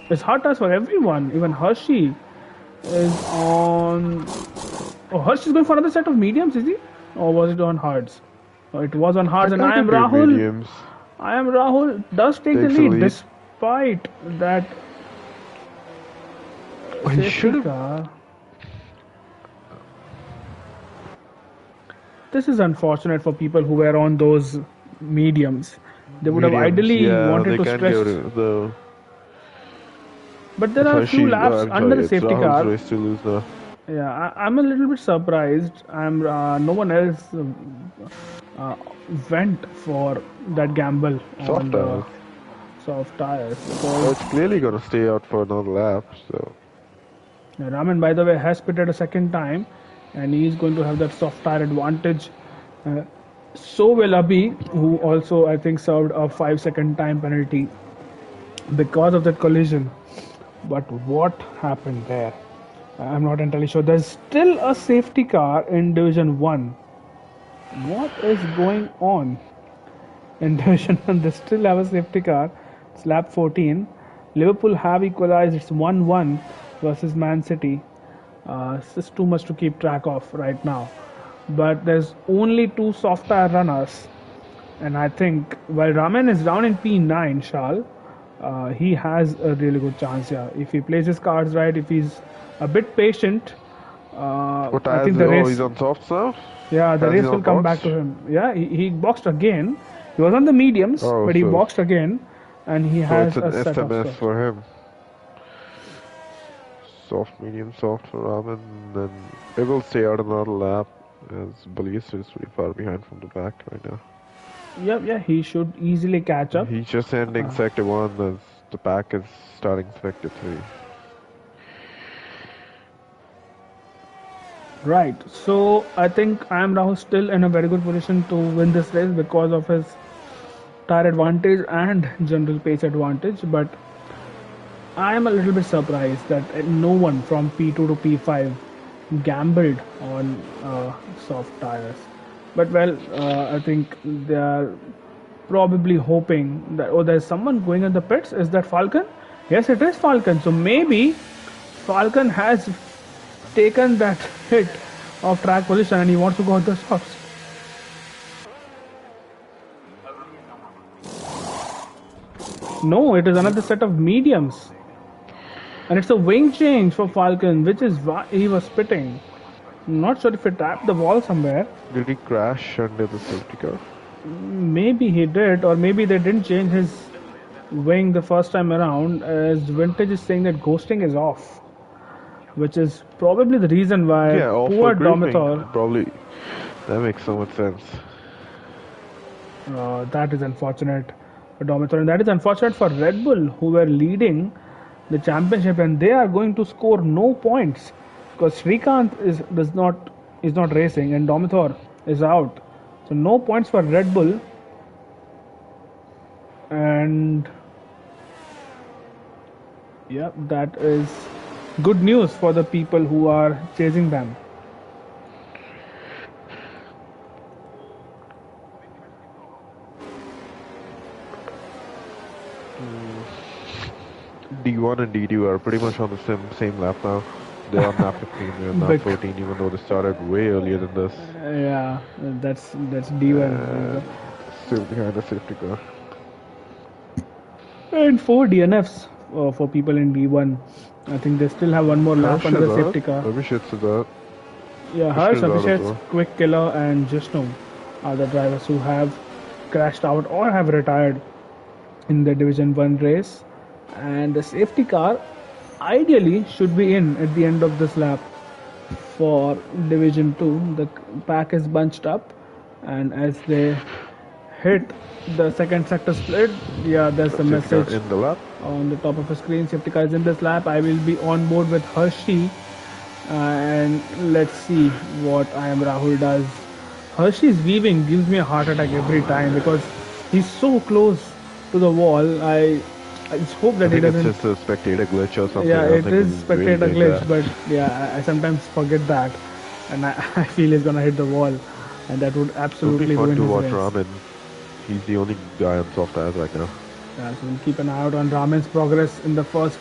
it's hard tires for everyone. Even Hershey is on. Oh, Hershey is going for another set of mediums, is he? Or was it on hards? Oh, it was on hards, and
I
I am
can do
Rahul.
mediums.
I am Rahul. Does take the
Takes a
lead
lead.
despite that
He should
safety
have.
car. This is unfortunate for people who were on those mediums. They would have
Mediums,
ideally
yeah,
wanted
they
to
can go
stress,
to the.
but there
It's
are a few
Hershey.
laps
I'm
under
sorry,
the
it's
safety
Rahul's
car.
race to lose now.
Yeah, I'm a little bit surprised. I'm no one else uh, went for that gamble
Soft
on the
tires.
soft tires
Oh, it's
because
clearly gonna stay out for another lap, so.
Raman, by the way, has pitted a second time, and he's going to have that soft tire advantage. Uh, so will Abhi, who also I think served a 5 second time penalty because of that collision. But what happened there? I'm not entirely sure. There's still a safety car in Division 1. What is going on in Division 1? They still have a safety car. It's lap 14. Liverpool have equalized. It's 1-1 versus Man City. It's just too much to keep track of right now. But there's only two soft tire runners. And I think while Raman is down in P9, Shal, he has a really good chance here. If he plays his cards right, if he's a bit patient,
What
I
tires?
think the
Oh,
race,
he's on softs now?
yeah, the
Has he
race will
not
come back
boxed?
to him. Yeah, he boxed again. He was on the mediums,
Oh,
but he
so.
boxed again, and he
So it's
has
an
a set of
SMS
softs.
for him. Soft, medium, soft for Raman, then it will stay out another lap as Ballista is pretty far behind from the back right now.
Yep, yeah, he should easily catch up.
He's just ending sector 1 as the pack is starting sector 3.
Right. So I think I am Rahul still in a very good position to win this race because of his tire advantage and general pace advantage. But I am a little bit surprised that no one from P2 to P5 gambled on soft tires. But well, I think they are probably hoping that there's someone going in the pits. Is that Falcon? Yes, it is Falcon. So maybe Falcon has taken that hit of track position and he wants to go on the softs. No, it is another set of mediums. And it's a wing change for Falcon, which is why he was spitting. Not sure if he tapped the wall somewhere.
Did he crash under the safety car?
Maybe he did, or maybe they didn't change his wing the first time around, as Vintage is saying that ghosting is off, which is probably the reason why
Yeah, off
poor
for gripping.
Domitor.
Probably. That makes so much sense.
That is unfortunate for Domitor, and that is unfortunate for Red Bull, who were leading the championship, and they are going to score no points because Srikanth is not racing, and Domitor is out. So no points for Red Bull, and yeah, that is good news for the people who are chasing them.
D1 and D2 are pretty much on the same lap now. They're on lap 15, they're on lap
Bec-
14, even though they started way earlier than this.
Yeah, that's D1.
Still behind the safety car.
And 4 DNFs for people in D1. I think they still have one more lap
Harsh
under
is
the
out.
safety car.
Abhishek is out.
Yeah,
Krishna
Harsh,
is out as
Abhishek,
well.
Quick Killer, and Jishnu are the drivers who have crashed out or have retired in the Division 1 race. And the safety car ideally should be in at the end of this lap for Division 2. The pack is bunched up, and as they hit the second sector split, yeah, there's a
Safety car
message
in the lap.
on the top of the screen. Safety car is in this lap. I will be on board with Hershey, and let's see what I am Rahul does. Hershey's weaving gives me a heart attack every time because he's so close to the wall. I just hope
I
that he
think it's
doesn't.
just a spectator glitch or something.
Yeah,
I don't
it
think
is
he's really
spectator
doing
glitch,
that.
but yeah, I sometimes forget that, and I feel he's gonna hit the wall, and that would
It'll be
absolutely
fun
ruin
to
his
watch
race.
Raman. He's the only guy on soft tires right now.
Yeah, so we'll keep an eye out on Raman's progress in the first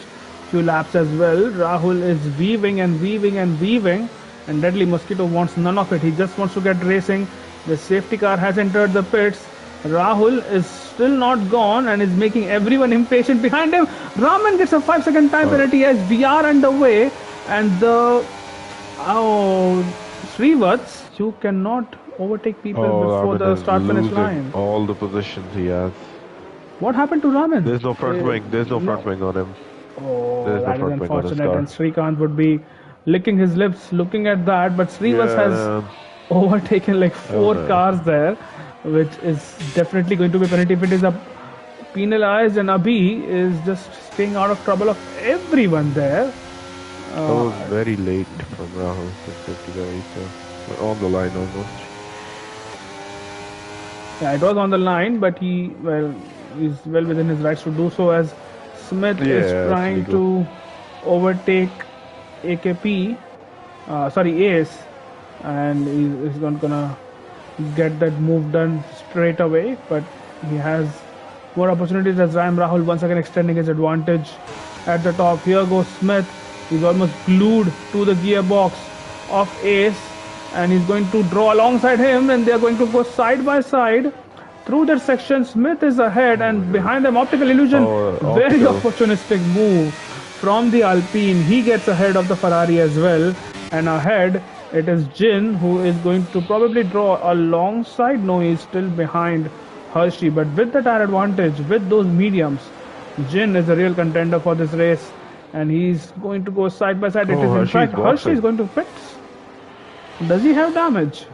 few laps as well. Rahul is weaving and weaving and weaving, and Deadly Mosquito wants none of it. He just wants to get racing. The safety car has entered the pits. Rahul is still not gone and is making everyone impatient behind him. Raman gets a 5-second time penalty as we are underway, and the Srivats, you cannot overtake people before
Raman
the
is
start finish
losing
line.
all the positions he has.
What happened to Raman?
There's no front wing. There's no front wing on him.
Oh,
There's no
that is
front wing on his
unfortunate.
car.
And Srikanth would be licking his lips looking at that. But Srivas has
Yeah.
overtaken like four
no.
cars there, which is definitely going to be a penalty if it is a penalized. And Abhi is just staying out of trouble of everyone there.
That was very late from Rahul. So on the line almost.
Yeah, it was on the line, but he's well within his rights to do so as Smith is
Yeah,
trying
it's
to overtake AKP, Ace, and he's not gonna get that move done straight away, but he has more opportunities as Ram Rahul once again extending his advantage at the top. Here goes Smith. He's almost glued to the gearbox of Ace, and he's going to draw alongside him, and they're going to go side by side through that section. Smith is ahead, and behind them, Optical Illusion. Very opportunistic move from the Alpine. He gets ahead of the Ferrari as well, and ahead it is Jin who is going to probably draw alongside. No, he's still behind Hershey, but with the tire advantage, with those mediums, Jin is a real contender for this race, and he's going to go side by side. It is in fact Hershey is going to pits. Does he have damage?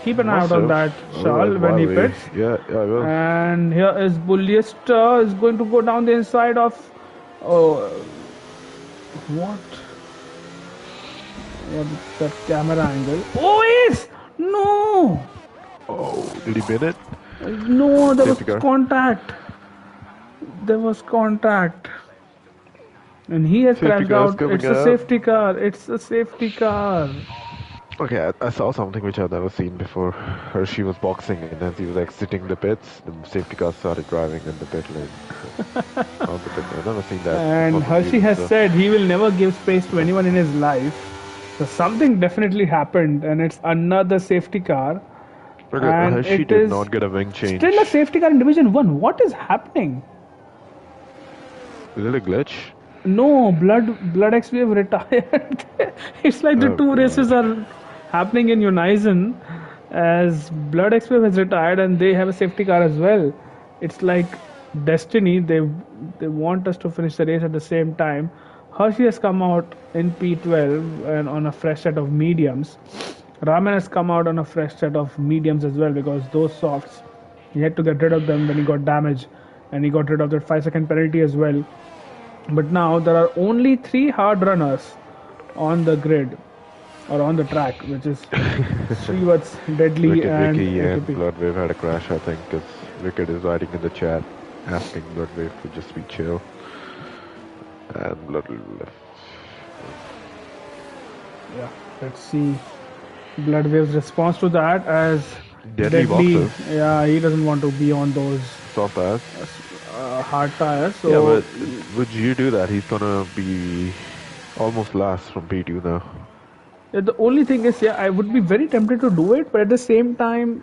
Keep an eye out on that, Charles, when he pits.
Yeah, I will.
And here is Bulliester is going to go down the inside of. Oh, what? What is that camera angle? Oh, yes! No!
Oh, did he win it?
No, there was
Safety car.
contact. There was contact. And he has
Safety
crashed
car is
out.
coming
It's a
up.
safety car. It's a safety car.
Okay, I saw something which I've never seen before. Hershey was boxing, and as he was exiting the pits, the safety car started driving in the pit lane. On the pit lane. I've never seen that.
And
on
Hershey
YouTube,
has
so-
said he will never give space to anyone in his life. So something definitely happened, and it's another safety car.
Okay,
And
Hershey
it
did
is
not get a wing change.
Still a safety car in Division 1. What is happening?
Is it a glitch?
No, Blood XP have retired. It's like the
Oh,
two
God.
races are happening in Unison as Blood XP has retired and they have a safety car as well. It's like destiny. They want us to finish the race at the same time. Hershey has come out in P12 and on a fresh set of mediums. Raman has come out on a fresh set of mediums as well because those softs, he had to get rid of them when he got damaged, and he got rid of that 5-second penalty as well. But now there are only 3 hard runners on the grid or on the track, which is Srivats, Deadly,
Wicked
and
Vicky and
AKP.
Bloodwave had a crash, I think, because Wicked is writing in the chat asking Bloodwave to just be chill. And Bloodwave left.
Yeah, let's see Bloodwave's response to that as
Deadly boxes.
Yeah, he doesn't want to be on those
Soft tires.
hard tires. So
Yeah, but would you do that? He's gonna be almost last from P2 now.
the only thing is, yeah, I would be very tempted to do it, but at the same time,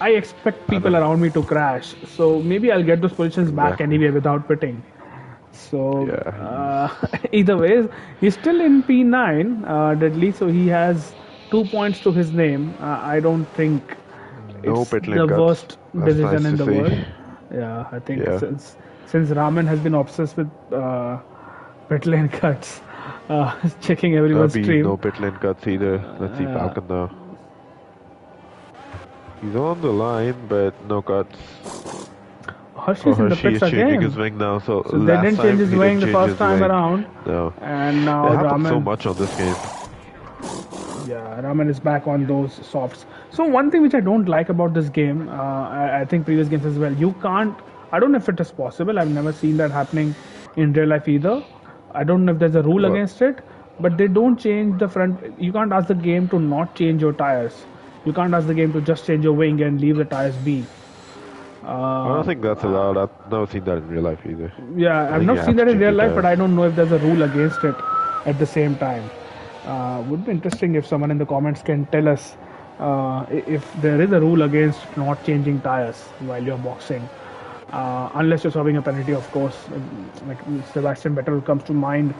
I expect people around me to crash, so maybe I'll get those positions back
Exactly.
anyway without pitting. So
Yeah, he's
either way, he's still in P9 deadly, so he has 2 points to his name. I don't think
no
it's
pit lane
the
cuts.
worst
That's
decision
nice
in
to
the
see.
world. Yeah, I think
Yeah,
since Raman has been obsessed with pit lane cuts, checking everyone's
Abhi,
stream.
no pit lane cuts either. Let's see
Uh,
Falcon now. He's on the line, but no cuts. Oh,
Hershey's in the
Hershey
pits
is changing his
again.
wing now. So
So they
last
didn't change
time
his
he didn't
wing the
change
first
his
time
wing.
around,
No,
and
it
now
happens so
Raman.
much on this game.
Yeah, Raman is back on those softs. So one thing which I don't like about this game, I think previous games as well, you can't. I don't know if it is possible. I've never seen that happening in real life either. I don't know if there's a rule
What?
against it, but they don't change the front. You can't ask the game to not change your tires. You can't ask the game to just change your wing and leave the tires be.
I don't
Uh,
think that's allowed. I've never seen that in real life either.
yeah,
I
I've
think you
not seen
have to
that in
change
real
your
life, but
tires.
I don't know if there's a rule against it at the same time. Would be interesting if someone in the comments can tell us if there is a rule against not changing tires while you're boxing. Unless you're serving a penalty, of course. Like Sebastian Vettel comes to mind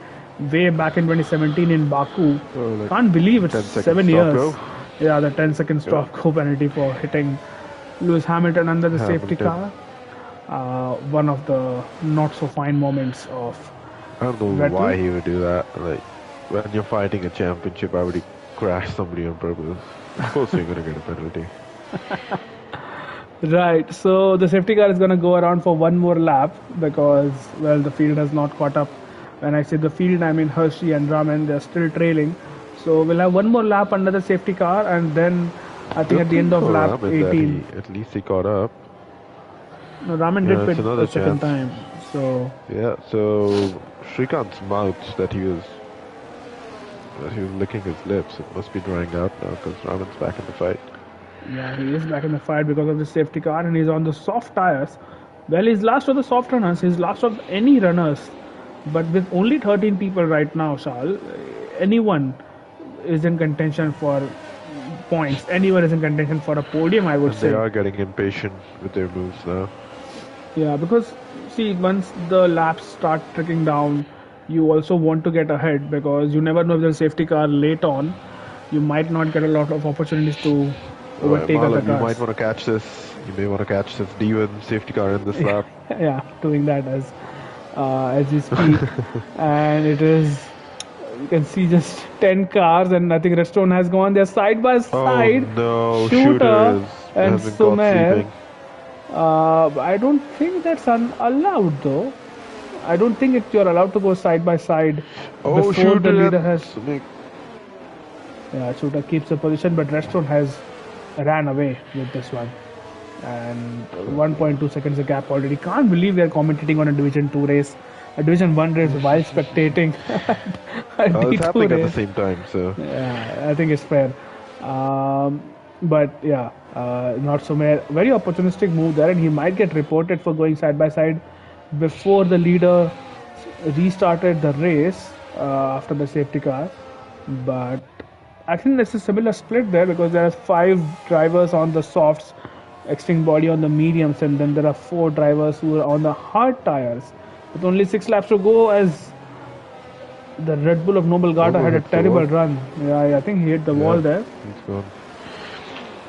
way back in 2017 in Baku.
Oh, like
Can't believe it's
10-second
7 years.
stop go.
Yeah, the 10-second
Yeah,
stop go penalty for hitting Lewis Hamilton under the safety
Hamilton.
car. One of the not so fine moments of
I don't know why
Vettel.
he would do that. Like when you're fighting a championship, why would he crash somebody on purpose? Of course, you're gonna get a penalty.
Right, so the safety car is going to go around for one more lap because, well, the field has not caught up. When I say the field, I mean Hershey and Raman, they're still trailing. So we'll have one more lap under the safety car, and then I think
Good
at the
thing
end of
for
lap
Raman that
18.
he at least he caught up.
No, Raman did
Yeah, it's
pit
another
the second
chance.
time. So,
Yeah, so Shrikant's mouth that he was licking his lips. It must be drying out now because Raman's back in the fight.
yeah, he is back in the fight because of the safety car, and he's on the soft tires. Well, he's last of the soft runners, he's last of any runners. But with only 13 people right now, Shal, anyone is in contention for points. Anyone is in contention for a podium, I would
And they
say.
are getting impatient with their moves now.
Yeah, because see, once the laps start tricking down, you also want to get ahead because you never know if there's a safety car late on. You might not get a lot of opportunities to overtake other
Marlon, you might
cars.
want to catch this. You may want to catch this D1 safety car in this lap.
Yeah, doing that as we speak, and it is. You can see just 10 cars, and I think Redstone has gone there side by
Oh
side.
no,
Shooter and
has been caught
Sumer.
sleeping.
I don't think that's allowed though. I don't think you're allowed to go side by side
Oh,
before the
shooter
leader
and
has.
Sumik.
Yeah, Shooter keeps the position, but Redstone has ran away with this one. And 1.2 seconds a gap already. Can't believe they're commentating on a Division 2 race, a Division 1 race while spectating a
It's
D2
happening at the
race.
same time, so
Yeah, I think it's fair. But yeah, not so very opportunistic move there, and he might get reported for going side by side before the leader restarted the race after the safety car. But I think there's a similar split there because there are 5 drivers on the softs, extreme body on the mediums, and then there are 4 drivers who are on the hard tires. With only 6 laps to go, as the Red Bull of Noble Garda
Noble
had a
hits the
terrible
wall.
run. Yeah, I think he hit the wall
Yeah,
there.
he's gone.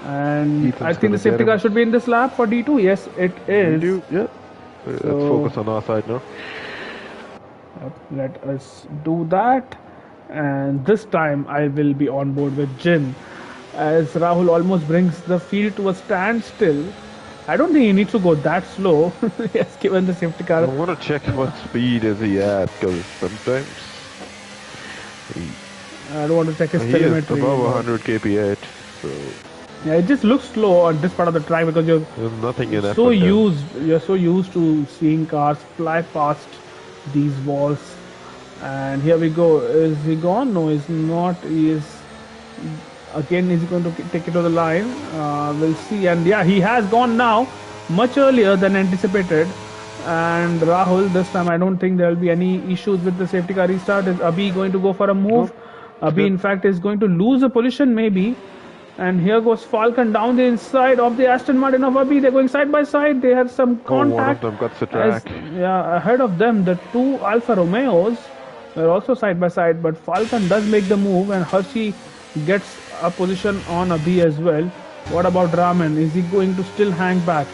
And I
Ethan's
think the
gonna get
safety car
him.
should be in this lap for D2. Yes, it
We
is.
do, yeah. Let's
So
focus on our side now.
let us do that. And this time I will be on board with Jin, as Rahul almost brings the field to a standstill. I don't think he needs to go that slow. Yes, given the safety
I
car.
want to check what speed is he at, because sometimes he,
I don't want to check his
he is
telemetry.
above
but-
100 kph, so
Yeah, it just looks slow on this part of the track because
there's nothing in
so
effort there.
you're so used to seeing cars fly past these walls. And here we go. Is he gone? No, he's not. He is again. Is he going to take it to the line? We'll see. And yeah, he has gone now, much earlier than anticipated. And Rahul, this time I don't think there will be any issues with the safety car restart. Is Abhi going to go for a move?
Nope,
Abhi,
good.
in fact, is going to lose a position maybe. And here goes Falcon down the inside of the Aston Martin of Abbey. They're going side by side. They have some
Oh, one of
contact.
them cuts the
As
track.
yeah, ahead of them, the two Alfa Romeos were also side by side. But Falcon does make the move, and Hershey gets a position on Abbey as well. What about Raman? Is he going to still hang back?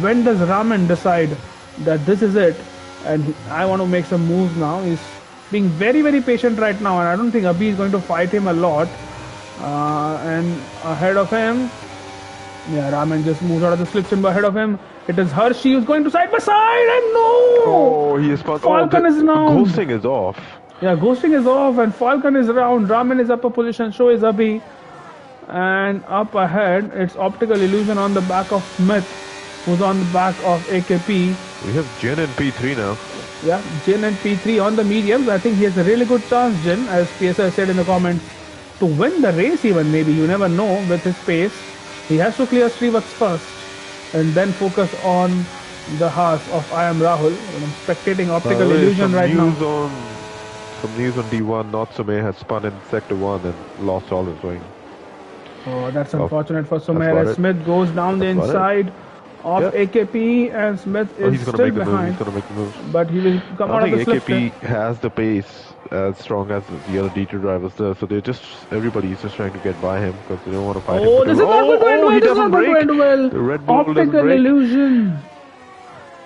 When does Raman decide that this is it? And I want to make some moves now. He's being very, very patient right now, and I don't think Abbey is going to fight him a lot. And ahead of him, yeah, Raman just moves out of the slipstream ahead of him. It is Hershey who's going to side by side, and no!
Oh, he is spun.
Falcon
Oh,
is round.
ghosting is off.
Yeah, ghosting is off, and Falcon is round. Raman is up a position, so is Abbey. And up ahead, it's Optical Illusion on the back of Smith, who's on the back of AKP.
We have Jin and P3 now.
Yeah, Jin and P3 on the mediums. I think he has a really good chance, Jin, as PSR said in the comments, to win the race even maybe. You never know with his pace. He has to clear Srivats first and then focus on the Haas of I Am Rahul. I'm spectating Optical Illusion right now.
Some news on D1, Natsume has spun in Sector 1 and lost all his wing.
Oh, that's unfortunate for
about
Sumer as
it.
Smith goes down the
That's
inside of
Yep.
AKP, and Smith is
He's gonna
still
make the move.
behind.
He's gonna make the move.
But he will come out
I
of the
think
slipstream.
AKP has the pace as strong as the other D2 drivers there, so everybody's just trying to get by him because they don't want to fight him.
Oh, this is not going to end well.
he
This is
doesn't
not going to
break.
end well.
The Red Bull doesn't
Optical
break.
Illusion.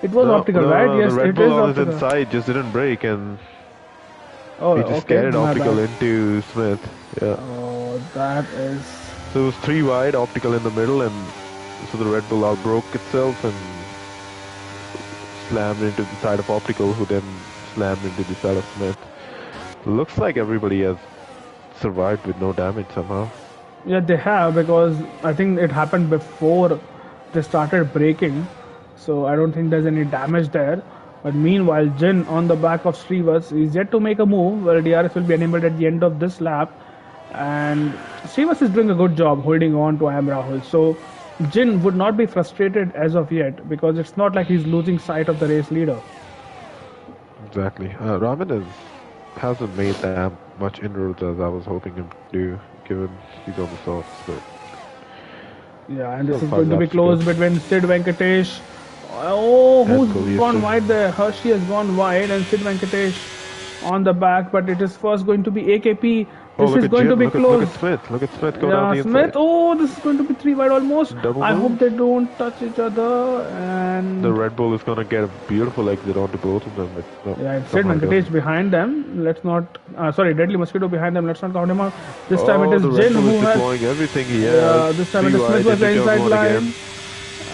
It was optical, right?
No,
Yes,
the Red
it
Bull
is
on his
optical.
inside just didn't break, and
Oh,
he just
okay.
carried
My
optical
bad.
into Smith. Yeah.
Oh, that is.
So it was 3 wide, optical in the middle, and so the Red Bull outbroke itself and slammed into the side of optical, who then slammed into the side of Smith. Looks like everybody has survived with no damage somehow.
Yeah, they have, because I think it happened before they started braking. So I don't think there's any damage there. But meanwhile, Jin on the back of Srivas is yet to make a move where DRS will be enabled at the end of this lap. And Srivas is doing a good job holding on to I Am Rahul. So Jin would not be frustrated as of yet, because it's not like he's losing sight of the race leader.
Exactly. Raman hasn't made that much inroads as I was hoping him to do, given he's on the softs. But
Yeah, and this
Still
is
five
going to be
laps to go.
close between Sid Venkatesh. Oh,
And
who's
Kohli is
gone
still-
wide there? Hershey has gone wide, and Sid Venkatesh on the back, but it is first going to be AKP.
Oh,
This
look
is
at
going to
Jim.
be
Look
close.
at Smith. Look at Smith go down the
Yeah,
inside.
Smith. Oh, this is going to be 3 wide almost.
Double
I
move.
hope they don't touch each other. And
The Red Bull is gonna get a beautiful exit onto both of them.
yeah, and Sid Venkatesh behind them. Let's not. Sorry, Deadly Mosquito behind them. Let's not count him out. This time it is
the
Jin
Red Bull
who
is
has.
deploying everything he has.
This time it
3
is Smith
wide,
was the
into turn
inside
one
line.
again.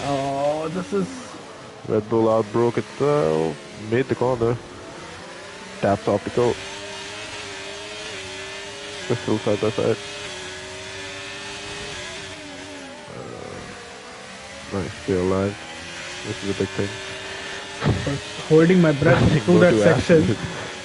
Oh, this is.
Red Bull outbroke itself. Made the corner. Taps optical. They're still side by side. Nice, they're alive. This is a big thing.
was holding my breath through
Go
that
to
section.
accident.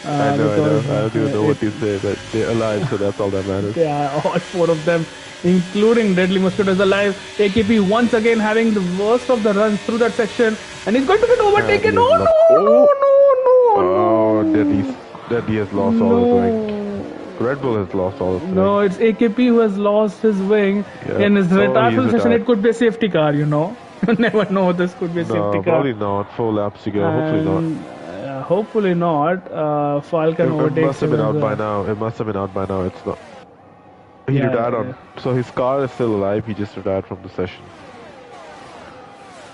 I know.
because,
I don't even know what
it-
you say, but they're alive, so that's all that matters.
Yeah, all 4 of them, including Deadly Mosquito, is alive. AKP once again having the worst of the runs through that section, and he's going to get overtaken.
he
Oh
has
no,
lost-
no, no,
Oh,
no,
Deadly has lost all his wing.
no.
Red Bull has lost all his
No,
wing.
it's AKP who has lost his wing
Yeah.
in his
Oh,
retard
he's
full session.
retired.
It could be a safety car, you know. You never know. This could be a
No,
safety car.
probably not. 4 laps to go. Hopefully not.
Hopefully not. Falcon
It
overtakes
must have
him
been
as
out by
well.
now. It must have been out by now. It's not. He
Yeah,
retired on.
yeah.
So his car is still alive. He just retired from the session.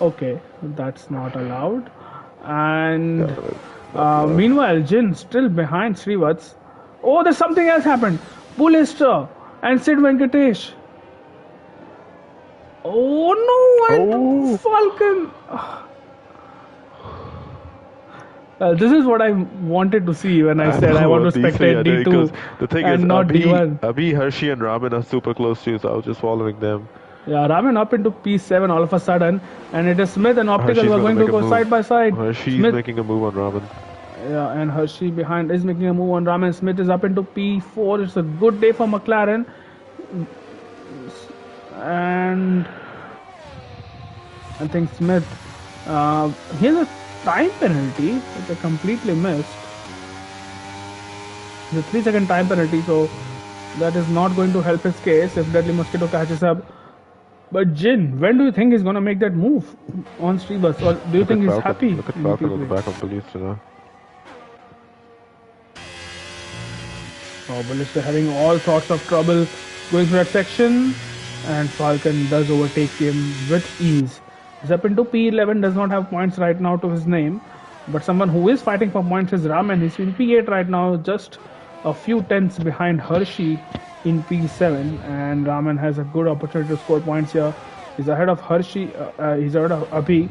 Okay, that's not allowed. And
Yeah,
meanwhile, Jin still behind Srivats. Oh, there's something else happened. Bullester and Sid Venkatesh. Oh no! And
Oh.
Falcon. This is what I wanted to see when I said I want to spectate D2
The thing
and
is,
not D1.
Abhi, Hershey, and Raman are super close to you, so I was just following them.
Yeah, Raman up into P7 all of a sudden, and it is Smith and Optical
Hershey's
who are
gonna
going to
make a
go
move.
side by side.
Hershey's
Smith,
making a move on Raman.
yeah, and Hershey behind is making a move on Raman. Smith is up into P4. It's a good day for McLaren, and I think Smith. He has a time penalty, which I completely missed. The 3-second time penalty, so That is not going to help his case if Deadly Mosquito catches up. But Jin, when do you think he's gonna make that move on Streebus, or do you
Look at
think he's
Falcon.
happy
Look at
in
Falcon on the
P3?
back of Ballista now.
Oh, Ballista having all sorts of trouble going through that section, and Falcon does overtake him with ease. He's up into P11, does not have points right now to his name, but someone who is fighting for points is Raman. He's in P8 right now, just a few tenths behind Hershey in P7, and Raman has a good opportunity to score points here. He's ahead of Hershey, he's ahead of Abhi,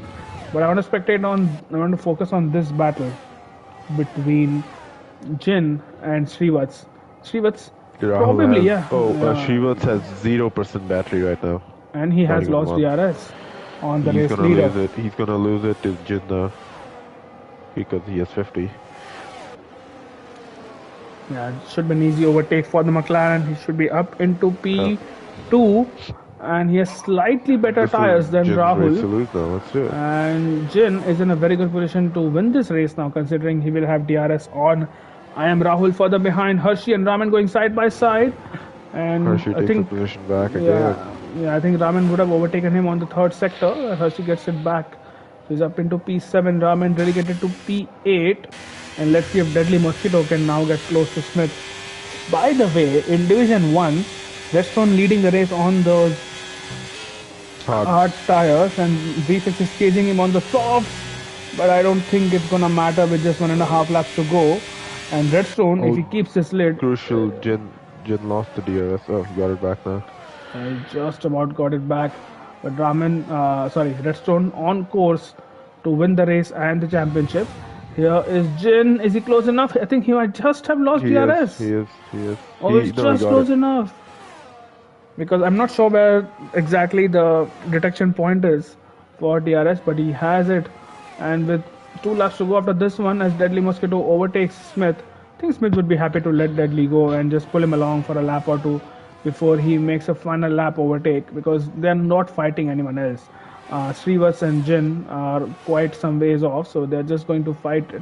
but I want to focus on this battle between Jin and Srivats. Srivats, probably, yeah.
Srivats has 0% battery right now.
And he has lost DRS on the race leader.
He's gonna lose it to Jin now because he has 50.
Yeah, it should be an easy overtake for the McLaren. He should be up into P2, and he has slightly better tires than
Jin's
Rahul.
race to lose now. Let's do it.
And Jin is in a very good position to win this race now, considering he will have DRS on. I am Rahul further behind Hershey and Raman going side by side. And
Hershey
I
takes
think
the position back again.
Yeah, I think Raman would have overtaken him on the third sector. Hershey gets it back. He's up into P7. Raman relegated to P8. And let's see if Deadly Mosquito can now get close to Smith. By the way, in Division 1, Redstone leading the race on those hard tires, and V6 is chasing him on the softs. But I don't think it's gonna matter with just 1.5 laps to go. And Redstone, if he keeps this lead,
crucial. Jin lost the DRS. Oh, he got it back now.
He just about got it back. But Redstone on course to win the race and the championship. Here is Jin. Is he close enough? I think he might just have lost DRS.
He is.
Oh, it's just close enough. Because I'm not sure where exactly the detection point is for DRS, but he has it. And with 2 laps to go after this one, as Deadly Mosquito overtakes Smith, I think Smith would be happy to let Deadly go and just pull him along for a lap or two before he makes a final lap overtake, because they're not fighting anyone else. Srivas and Jin are quite some ways off, so they're just going to fight it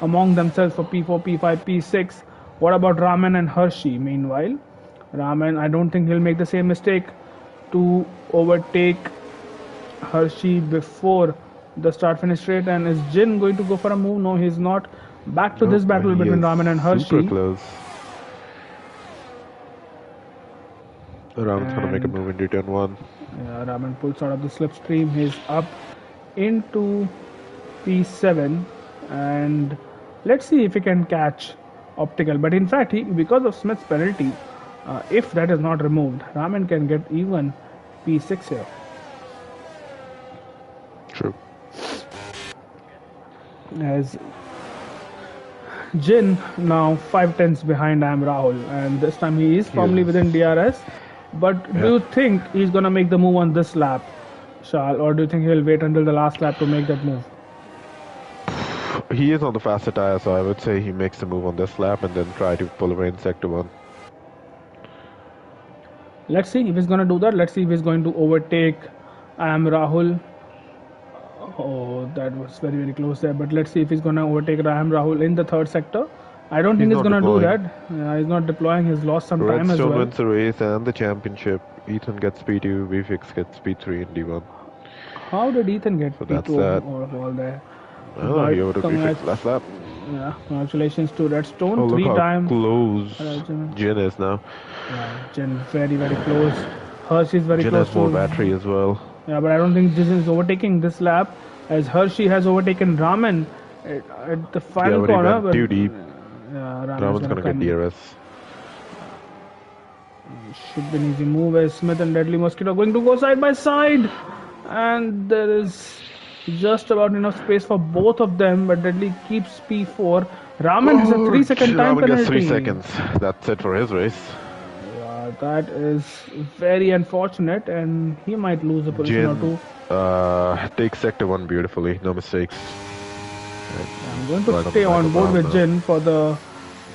among themselves for P4, P5, P6. What about Raman and Hershey? Meanwhile, Raman, I don't think he'll make the same mistake to overtake Hershey before the start-finish straight. And is Jin going to go for a move? No, he's not. Back to this battle between Raman and Hershey.
Super close. Raman's gonna make a move into turn 1.
Yeah, Raman pulls out of the slipstream. He's up into P7, and let's see if he can catch Optical. But in fact, because of Smith's penalty, if that is not removed, Raman can get even P6 here.
True.
As Jin now 5 tenths behind I am Rahul, and this time he is firmly within DRS. But do you think he's gonna make the move on this lap, Shal, or do you think he'll wait until the last lap to make that move?
He is on the faster tire, so I would say he makes the move on this lap and then try to pull away in sector 1.
Let's see if he's gonna do that. Let's see if he's going to overtake I am Rahul. Oh, that was very, very close there. But let's see if he's gonna overtake I am Rahul in the third sector. I don't think he's gonna do that. He's not deploying. He's lost some time as well.
Redstone wins the race and the championship. Ethan gets P2, V6 gets P3 in D1.
How did Ethan get P2 all there?
Oh, he over to V6 last lap.
Yeah, congratulations to Redstone.
Oh, look how
3-time
close Jin is now.
Yeah, Jin very, very close. Hershey is very
Jin
close
has more battery as well.
Yeah, but I don't think Jin is overtaking this lap, as Hershey has overtaken Raman at the final corner.
But too deep.
Yeah,
Raman's gonna get DRS.
Should be an easy move, as Smith and Deadly Mosquito are going to go side by side, and there is just about enough space for both of them, but Deadly keeps P4. Raman has a 3-second time
Raman
penalty.
gets 3 seconds. That's it for his race.
Yeah, that is very unfortunate, and he might lose a position or two.
Takes sector 1 beautifully, no mistakes.
I'm going to stay on board with Jin for the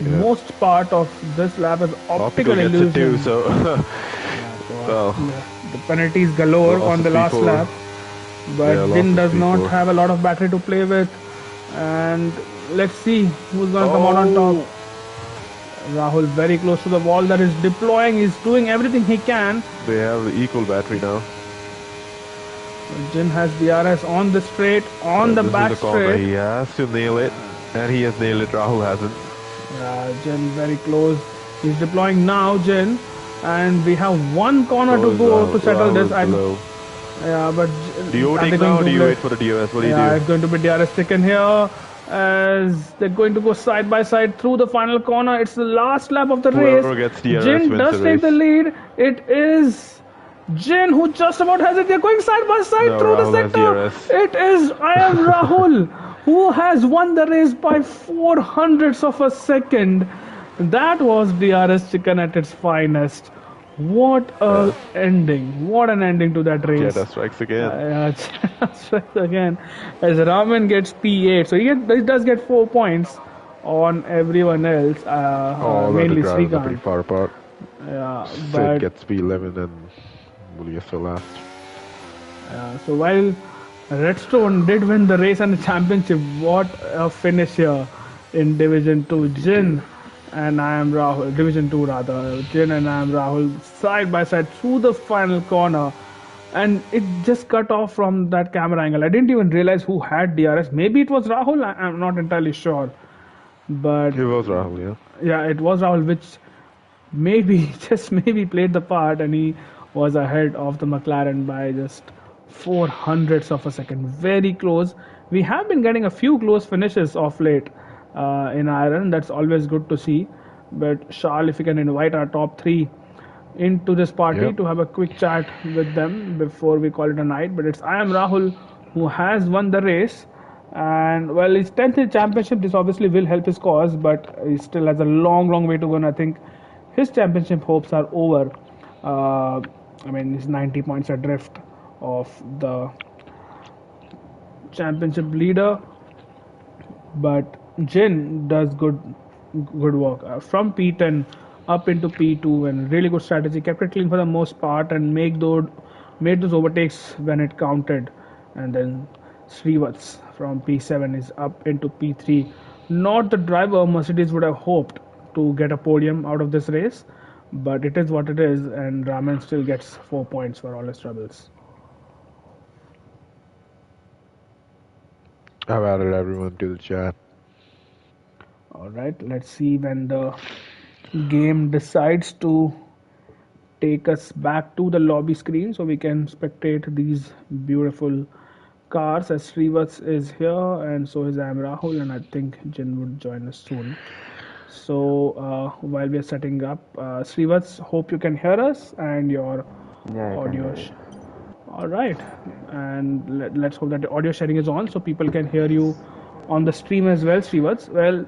most part of this lap, as Optical illusion.
Gets it too, so
the penalties galore on the last lap, but Jin does not have a lot of battery to play with, and let's see who's going to come out on top. Rahul very close to the wall that is deploying. He's doing everything he can.
They have the equal battery now.
Jin has DRS on the straight, on the
This
back
is the corner.
straight.
He has to nail it. And he has nailed it. Rahul hasn't.
Jin very close. He's deploying now, Jin. And we have one corner
So
to go
Rahul,
to settle
Rahul
this.
is below.
Yeah, but
Do you overtake now or do you wait for the DRS? What do you
yeah,
do?
it's going to be DRS taken here as they're going to go side by side through the final corner. It's the last lap of the
Whoever
race.
gets DRS
Jin
wins
does
the
take the
race.
lead. It is Jin who just about has it. They're going side by side
No,
through
Rahul
the
has
sector.
DRS.
It is I am Rahul who has won the race by 400ths of a second. That was DRS chicken at its finest. What a ending! What an ending to that race.
Jeddah strikes again.
Strikes again as Raman gets P8, so he does get 4 points on everyone else,
All
mainly
other drivers are pretty
Srikanth.
far apart.
Yeah,
Sid
but
gets P11 and Muliaso last.
so while Redstone did win the race and the championship, what a finish here in Division 2. Jin and I am Rahul, Division 2 rather. Jin and I am Rahul side by side through the final corner. And it just cut off from that camera angle. I didn't even realize who had DRS. Maybe it was Rahul, I'm not entirely sure. But
It was Rahul, yeah.
yeah, it was Rahul, which maybe, just maybe played the part, and he was ahead of the McLaren by just 400ths of a second. Very close. We have been getting a few close finishes of late in Iron. That's always good to see. But Charles, if you can invite our top three into this party
Yep.
to have a quick chat with them before we call it a night. But it's I am Rahul who has won the race. And well, his 10th championship, this obviously will help his cause, but he still has a long, long way to go. And I think his championship hopes are over. I mean, he's 90 points adrift of the championship leader. But Jin does good work from P10 up into P2 and really good strategy. Kept it clean for the most part and made those overtakes when it counted. And then Srivats from P7 is up into P3. Not the driver Mercedes would have hoped to get a podium out of this race, but it is what it is, and Raman still gets 4 points for all his troubles.
I've added everyone to the chat.
All right, let's see when the game decides to take us back to the lobby screen so we can spectate these beautiful cars as Srivats is here and so is Am Rahul, and I think Jin would join us soon. So while we're setting up, Srivats, hope you can hear us and your
Yeah, I can
audio.
hear you.
All right, and let's hope that the audio sharing is on so people can hear you on the stream as well, Srivats. Well,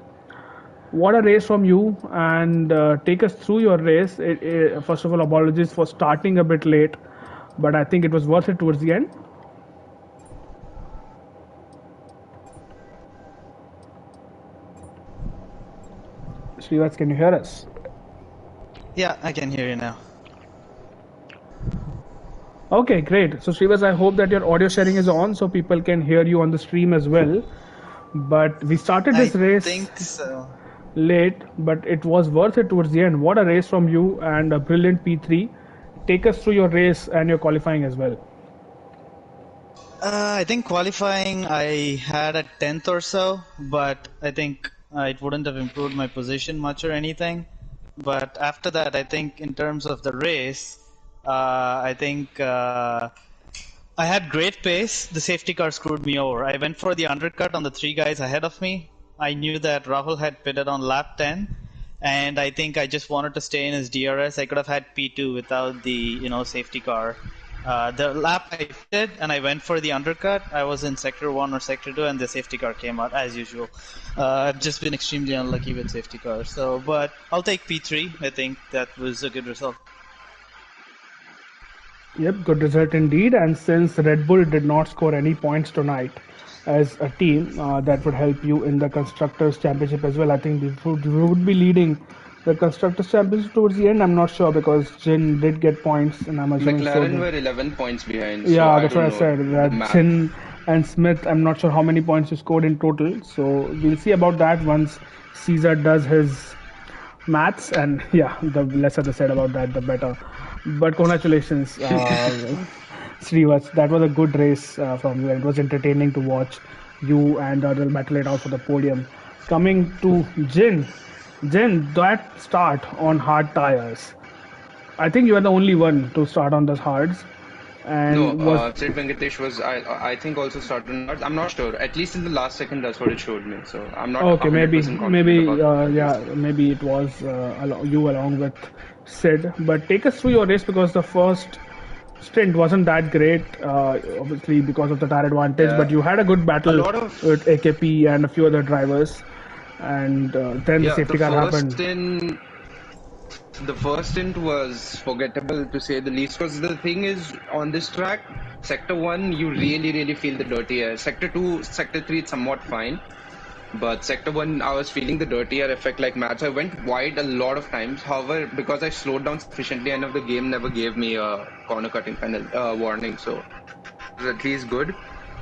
what a race from you, and take us through your race. First of all, apologies for starting a bit late, but I think it was worth it towards the end. Srivats, can you hear us?
Yeah, I can hear you now.
Okay, great. So Srivas, I hope that your audio sharing is on so people can hear you on the stream as well. But we started this
I
race
think so.
late, but it was worth it towards the end. What a race from you and a brilliant P3. Take us through your race and your qualifying as well.
I think qualifying I had a 10th or so, but I think it wouldn't have improved my position much or anything. But after that, I think in terms of the race, I think I had great pace. The safety car screwed me over. I went for the undercut on the three guys ahead of me. I knew that Rahul had pitted on lap 10, and I think I just wanted to stay in his DRS. I could have had P2 without the safety car. The lap I did, and I went for the undercut. I was in sector 1 or sector 2, and the safety car came out as usual. I've just been extremely unlucky with safety cars. So, but I'll take P3. I think that was a good result.
Yep, good result indeed. And since Red Bull did not score any points tonight as a team, that would help you in the Constructors' Championship as well. I think we would be leading the Constructors' Championship towards the end. I'm not sure because Jin did get points, and I'm assuming
McLaren were 11 points behind. So
yeah, that's what I
don't
said.
know the math.
Jin and Smith, I'm not sure how many points you scored in total. So we'll see about that once Caesar does his maths, and yeah, the lesser the said about that, the better. But congratulations, Srivats. That was a good race from you. It was entertaining to watch you and the other battle it out for the podium. Coming to Jin, that start on hard tires. I think you are the only one to start on those hards,
No,
and was
Sid Venkatesh was I think also started on cards. I'm not sure. At least in the last second, that's what it showed me. So I'm not
okay. Maybe
100% confident
maybe
about this.
yeah, maybe it was you along with Sid. But take us through your race because the first stint wasn't that great, obviously because of the tire advantage. But
Yeah,
you had a good
a
battle
lot of
with AKP and a few other drivers, and then the
yeah.
safety car happened.
The first stint was forgettable to say the least. Because the thing is, on this track, Sector 1, you really feel the dirty air. Sector 2, Sector 3, it's somewhat fine. But Sector 1, I was feeling the dirty air effect like mad. So I went wide a lot of times. However, because I slowed down sufficiently enough, the game never gave me a corner cutting warning. So it was at least good.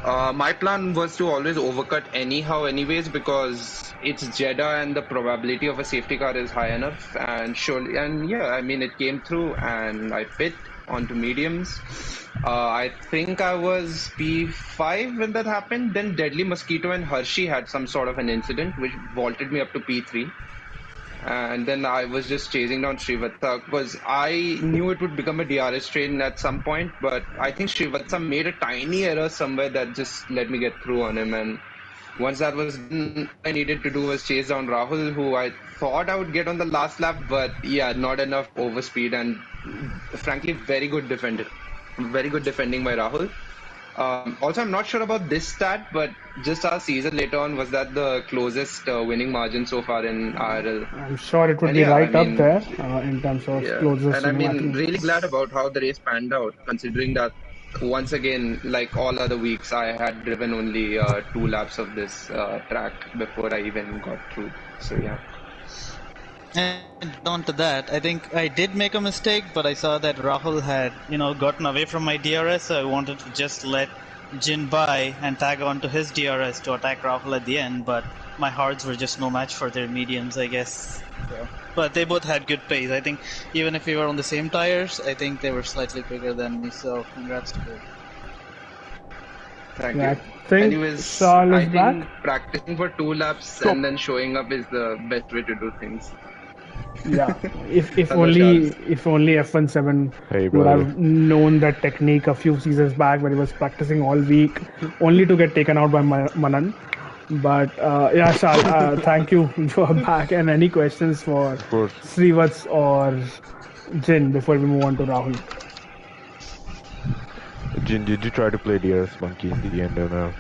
My plan was to always overcut anyhow, anyways, because it's Jeddah and the probability of a safety car is high enough. And surely, and yeah, I mean, it came through, and I pit onto mediums. I think I was P5 when that happened. Then Deadly Mosquito and Hershey had some sort of an incident which vaulted me up to P3. And then I was just chasing down Srivatsa because I knew it would become a DRS train at some point, but I think Srivatsa made a tiny error somewhere that just let me get through on him. And once that was done, all I needed to do was chase down Rahul, who I thought I would get on the last lap, but yeah, not enough overspeed and frankly, very good defending by Rahul. Also, I'm not sure about this stat, but just our season later on was that the closest winning margin so far in RL.
I'm sure it would
And
be
yeah, I
right up
mean,
there in terms of
yeah,
closest
and I
winning
mean,
margin.
really glad about how the race panned out, considering that once again, like all other weeks, I had driven only 2 laps of this track before I even got through. So yeah.
And on to that, I think I did make a mistake, but I saw that Rahul had, gotten away from my DRS, so I wanted to just let Jin by and tag on to his DRS to attack Rahul at the end, but my hards were just no match for their mediums, I guess. So, but they both had good pace. I think even if we were on the same tires, I think they were slightly quicker than me, so congrats to both.
Thank
Yeah,
you.
I think
Anyways,
Shal is
I
back.
think practicing for 2 laps and then showing up is the best way to do things.
Yeah, if
Hello, Charles.
only F17
Hey,
would
brother.
have known that technique a few seasons back when he was practicing all week, only to get taken out by Manan. But yeah, Shal, thank you. You are back. And any questions for
Of course.
Srivats or Jin before we move on to Rahul?
Jin, did you try to play DRS Monkey in the end or no?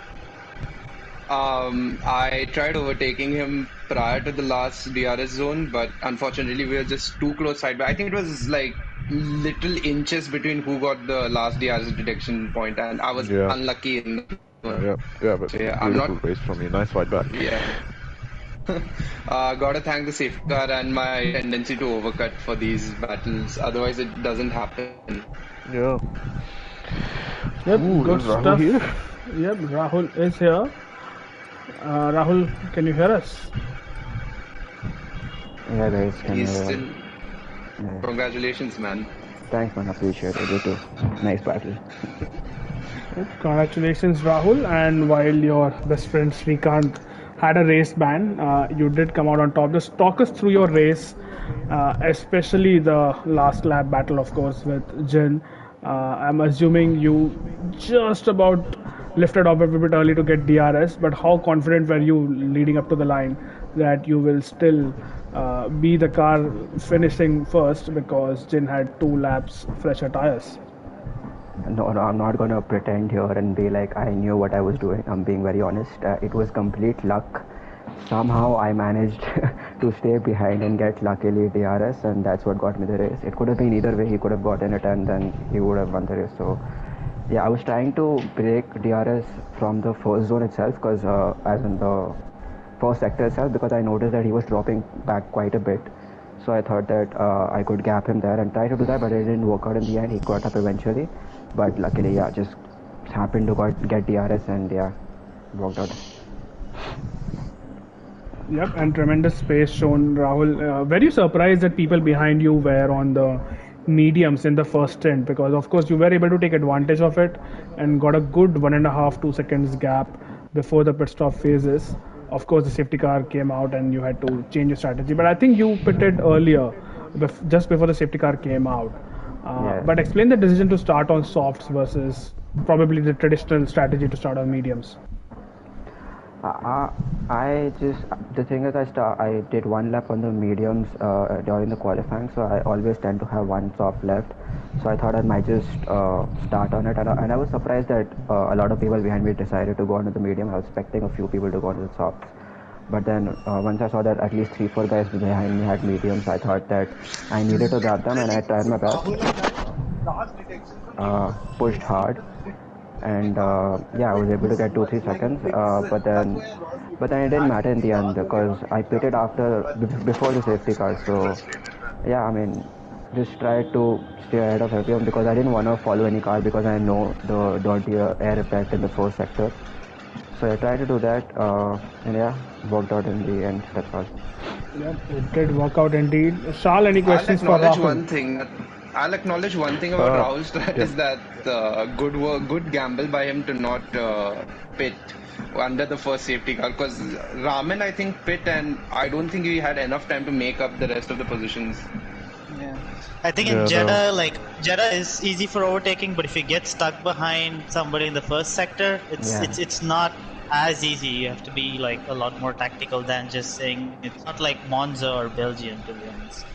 I tried overtaking him prior to the last DRS zone, but unfortunately we were just too close side by. I think it was like little inches between who got the last DRS detection point, and I was
Yeah.
unlucky in that one.
Yeah, but
So yeah, I'm not.
beautiful race from you. Nice fight back.
Yeah. Gotta thank the safety car and my tendency to overcut for these battles. Otherwise, it doesn't happen.
Yeah.
Yep,
Ooh,
good
is Rahul
stuff.
here?
Yep, Rahul is here. Rahul, can you hear us?
Yeah, guys, can
He's
you?
still.
Yeah.
Congratulations, man.
Thanks, man. Appreciate it. You too. Nice battle.
Congratulations, Rahul. And while your best friend Srikanth had a race ban, you did come out on top. Just talk us through your race, especially the last lap battle, of course, with Jin. I'm assuming you just about lifted off a bit early to get DRS, but how confident were you leading up to the line that you will still be the car finishing first because Jin had 2 laps fresher tires?
No, I'm not gonna pretend here and be like I knew what I was doing. I'm being very honest. It was complete luck. Somehow I managed to stay behind and get luckily DRS, and that's what got me the race. It could have been either way. He could have gotten it, and then he would have won the race. So, yeah, I was trying to break DRS from the first zone itself, because as in the first sector itself, because I noticed that he was dropping back quite a bit. So I thought that I could gap him there and try to do that, but it didn't work out in the end. He got up eventually, but luckily, yeah, just happened to get DRS and yeah, worked out.
Yep, and tremendous pace shown, Rahul. Were you surprised that people behind you were on the mediums in the first stint? Because of course you were able to take advantage of it and got a good 1.5 2 seconds gap before the pit stop phases. Of course, the safety car came out and you had to change your strategy. But I think you pitted earlier, just before the safety car came out.
Yeah.
But explain the decision to start on softs versus probably the traditional strategy to start on mediums.
I just the thing is I did one lap on the mediums during the qualifying, so I always tend to have one soft left. So I thought I might just start on it, and I was surprised that a lot of people behind me decided to go onto the medium. I was expecting a few people to go onto the softs, but then once I saw that at least 3 4 guys behind me had mediums, I thought that I needed to grab them, and I tried my best, pushed hard, and yeah, I was able to get 2 3 seconds. But then it didn't matter in the end because I pitted before the safety car. So yeah, I mean, just tried to stay ahead of everyone because I didn't want to follow any car because I know the dirty air effect in the first sector. So I tried to do that, and yeah, worked out in the end. That's all.
Yep, it did work out indeed. Shal, any
I'll
questions for
acknowledge
Rahul?
one thing. I'll acknowledge one thing about Rahul's strat is that good work, good gamble by him to not pit under the first safety car because Raman I think pit and I don't think he had enough time to make up the rest of the positions.
Yeah. I think in Jeddah, Jeddah is easy for overtaking, but if you get stuck behind somebody in the first sector, it's not as easy. You have to be like a lot more tactical than just saying it's not like Monza or Belgium, to be honest.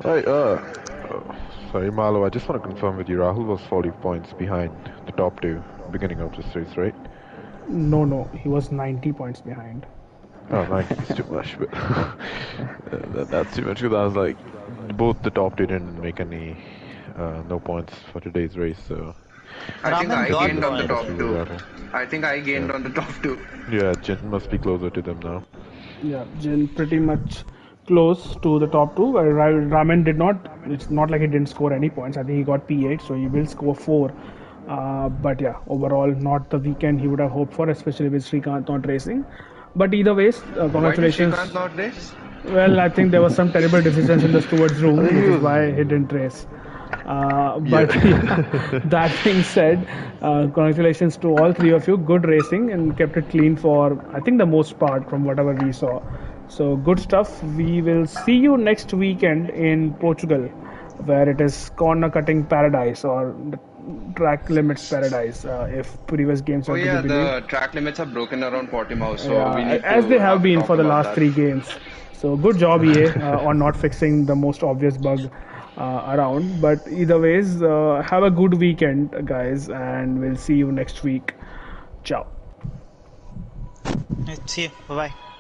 Right, sorry, Malo, I just want to confirm with you, Rahul was 40 points behind the top two, beginning of this race, right?
No, he was 90 points behind.
Oh, 90 is too much, but that's too much because I was like, both the top two didn't make any, no points for today's race, so...
I think I
got
gained on the top
points.
two. I think I gained on the top two.
Yeah, Jin must be closer to them now.
Yeah, Jin pretty much close to the top two. Raman did not. It's not like he didn't score any points. I think he got P8, so he will score 4. But yeah, overall, not the weekend he would have hoped for, especially with Srikanth not racing. But either ways, congratulations.
Why did Srikanth not race?
Well, I think there was some terrible decisions in the steward's room, which is why he didn't race. But that being said, congratulations to all three of you. Good racing and kept it clean for, I think, the most part from whatever we saw. So good stuff. We will see you next weekend in Portugal, where it is corner cutting paradise or track limits paradise. If previous games are
Oh
to
yeah,
be believed.
the track limits are broken around Portimao, so
Yeah,
we need
as
to
they have been
talk
for the
about
last
that.
3 games. So good job, EA, on not fixing the most obvious bug around. But either ways, have a good weekend, guys, and we'll see you next week. Ciao.
See you. Bye bye.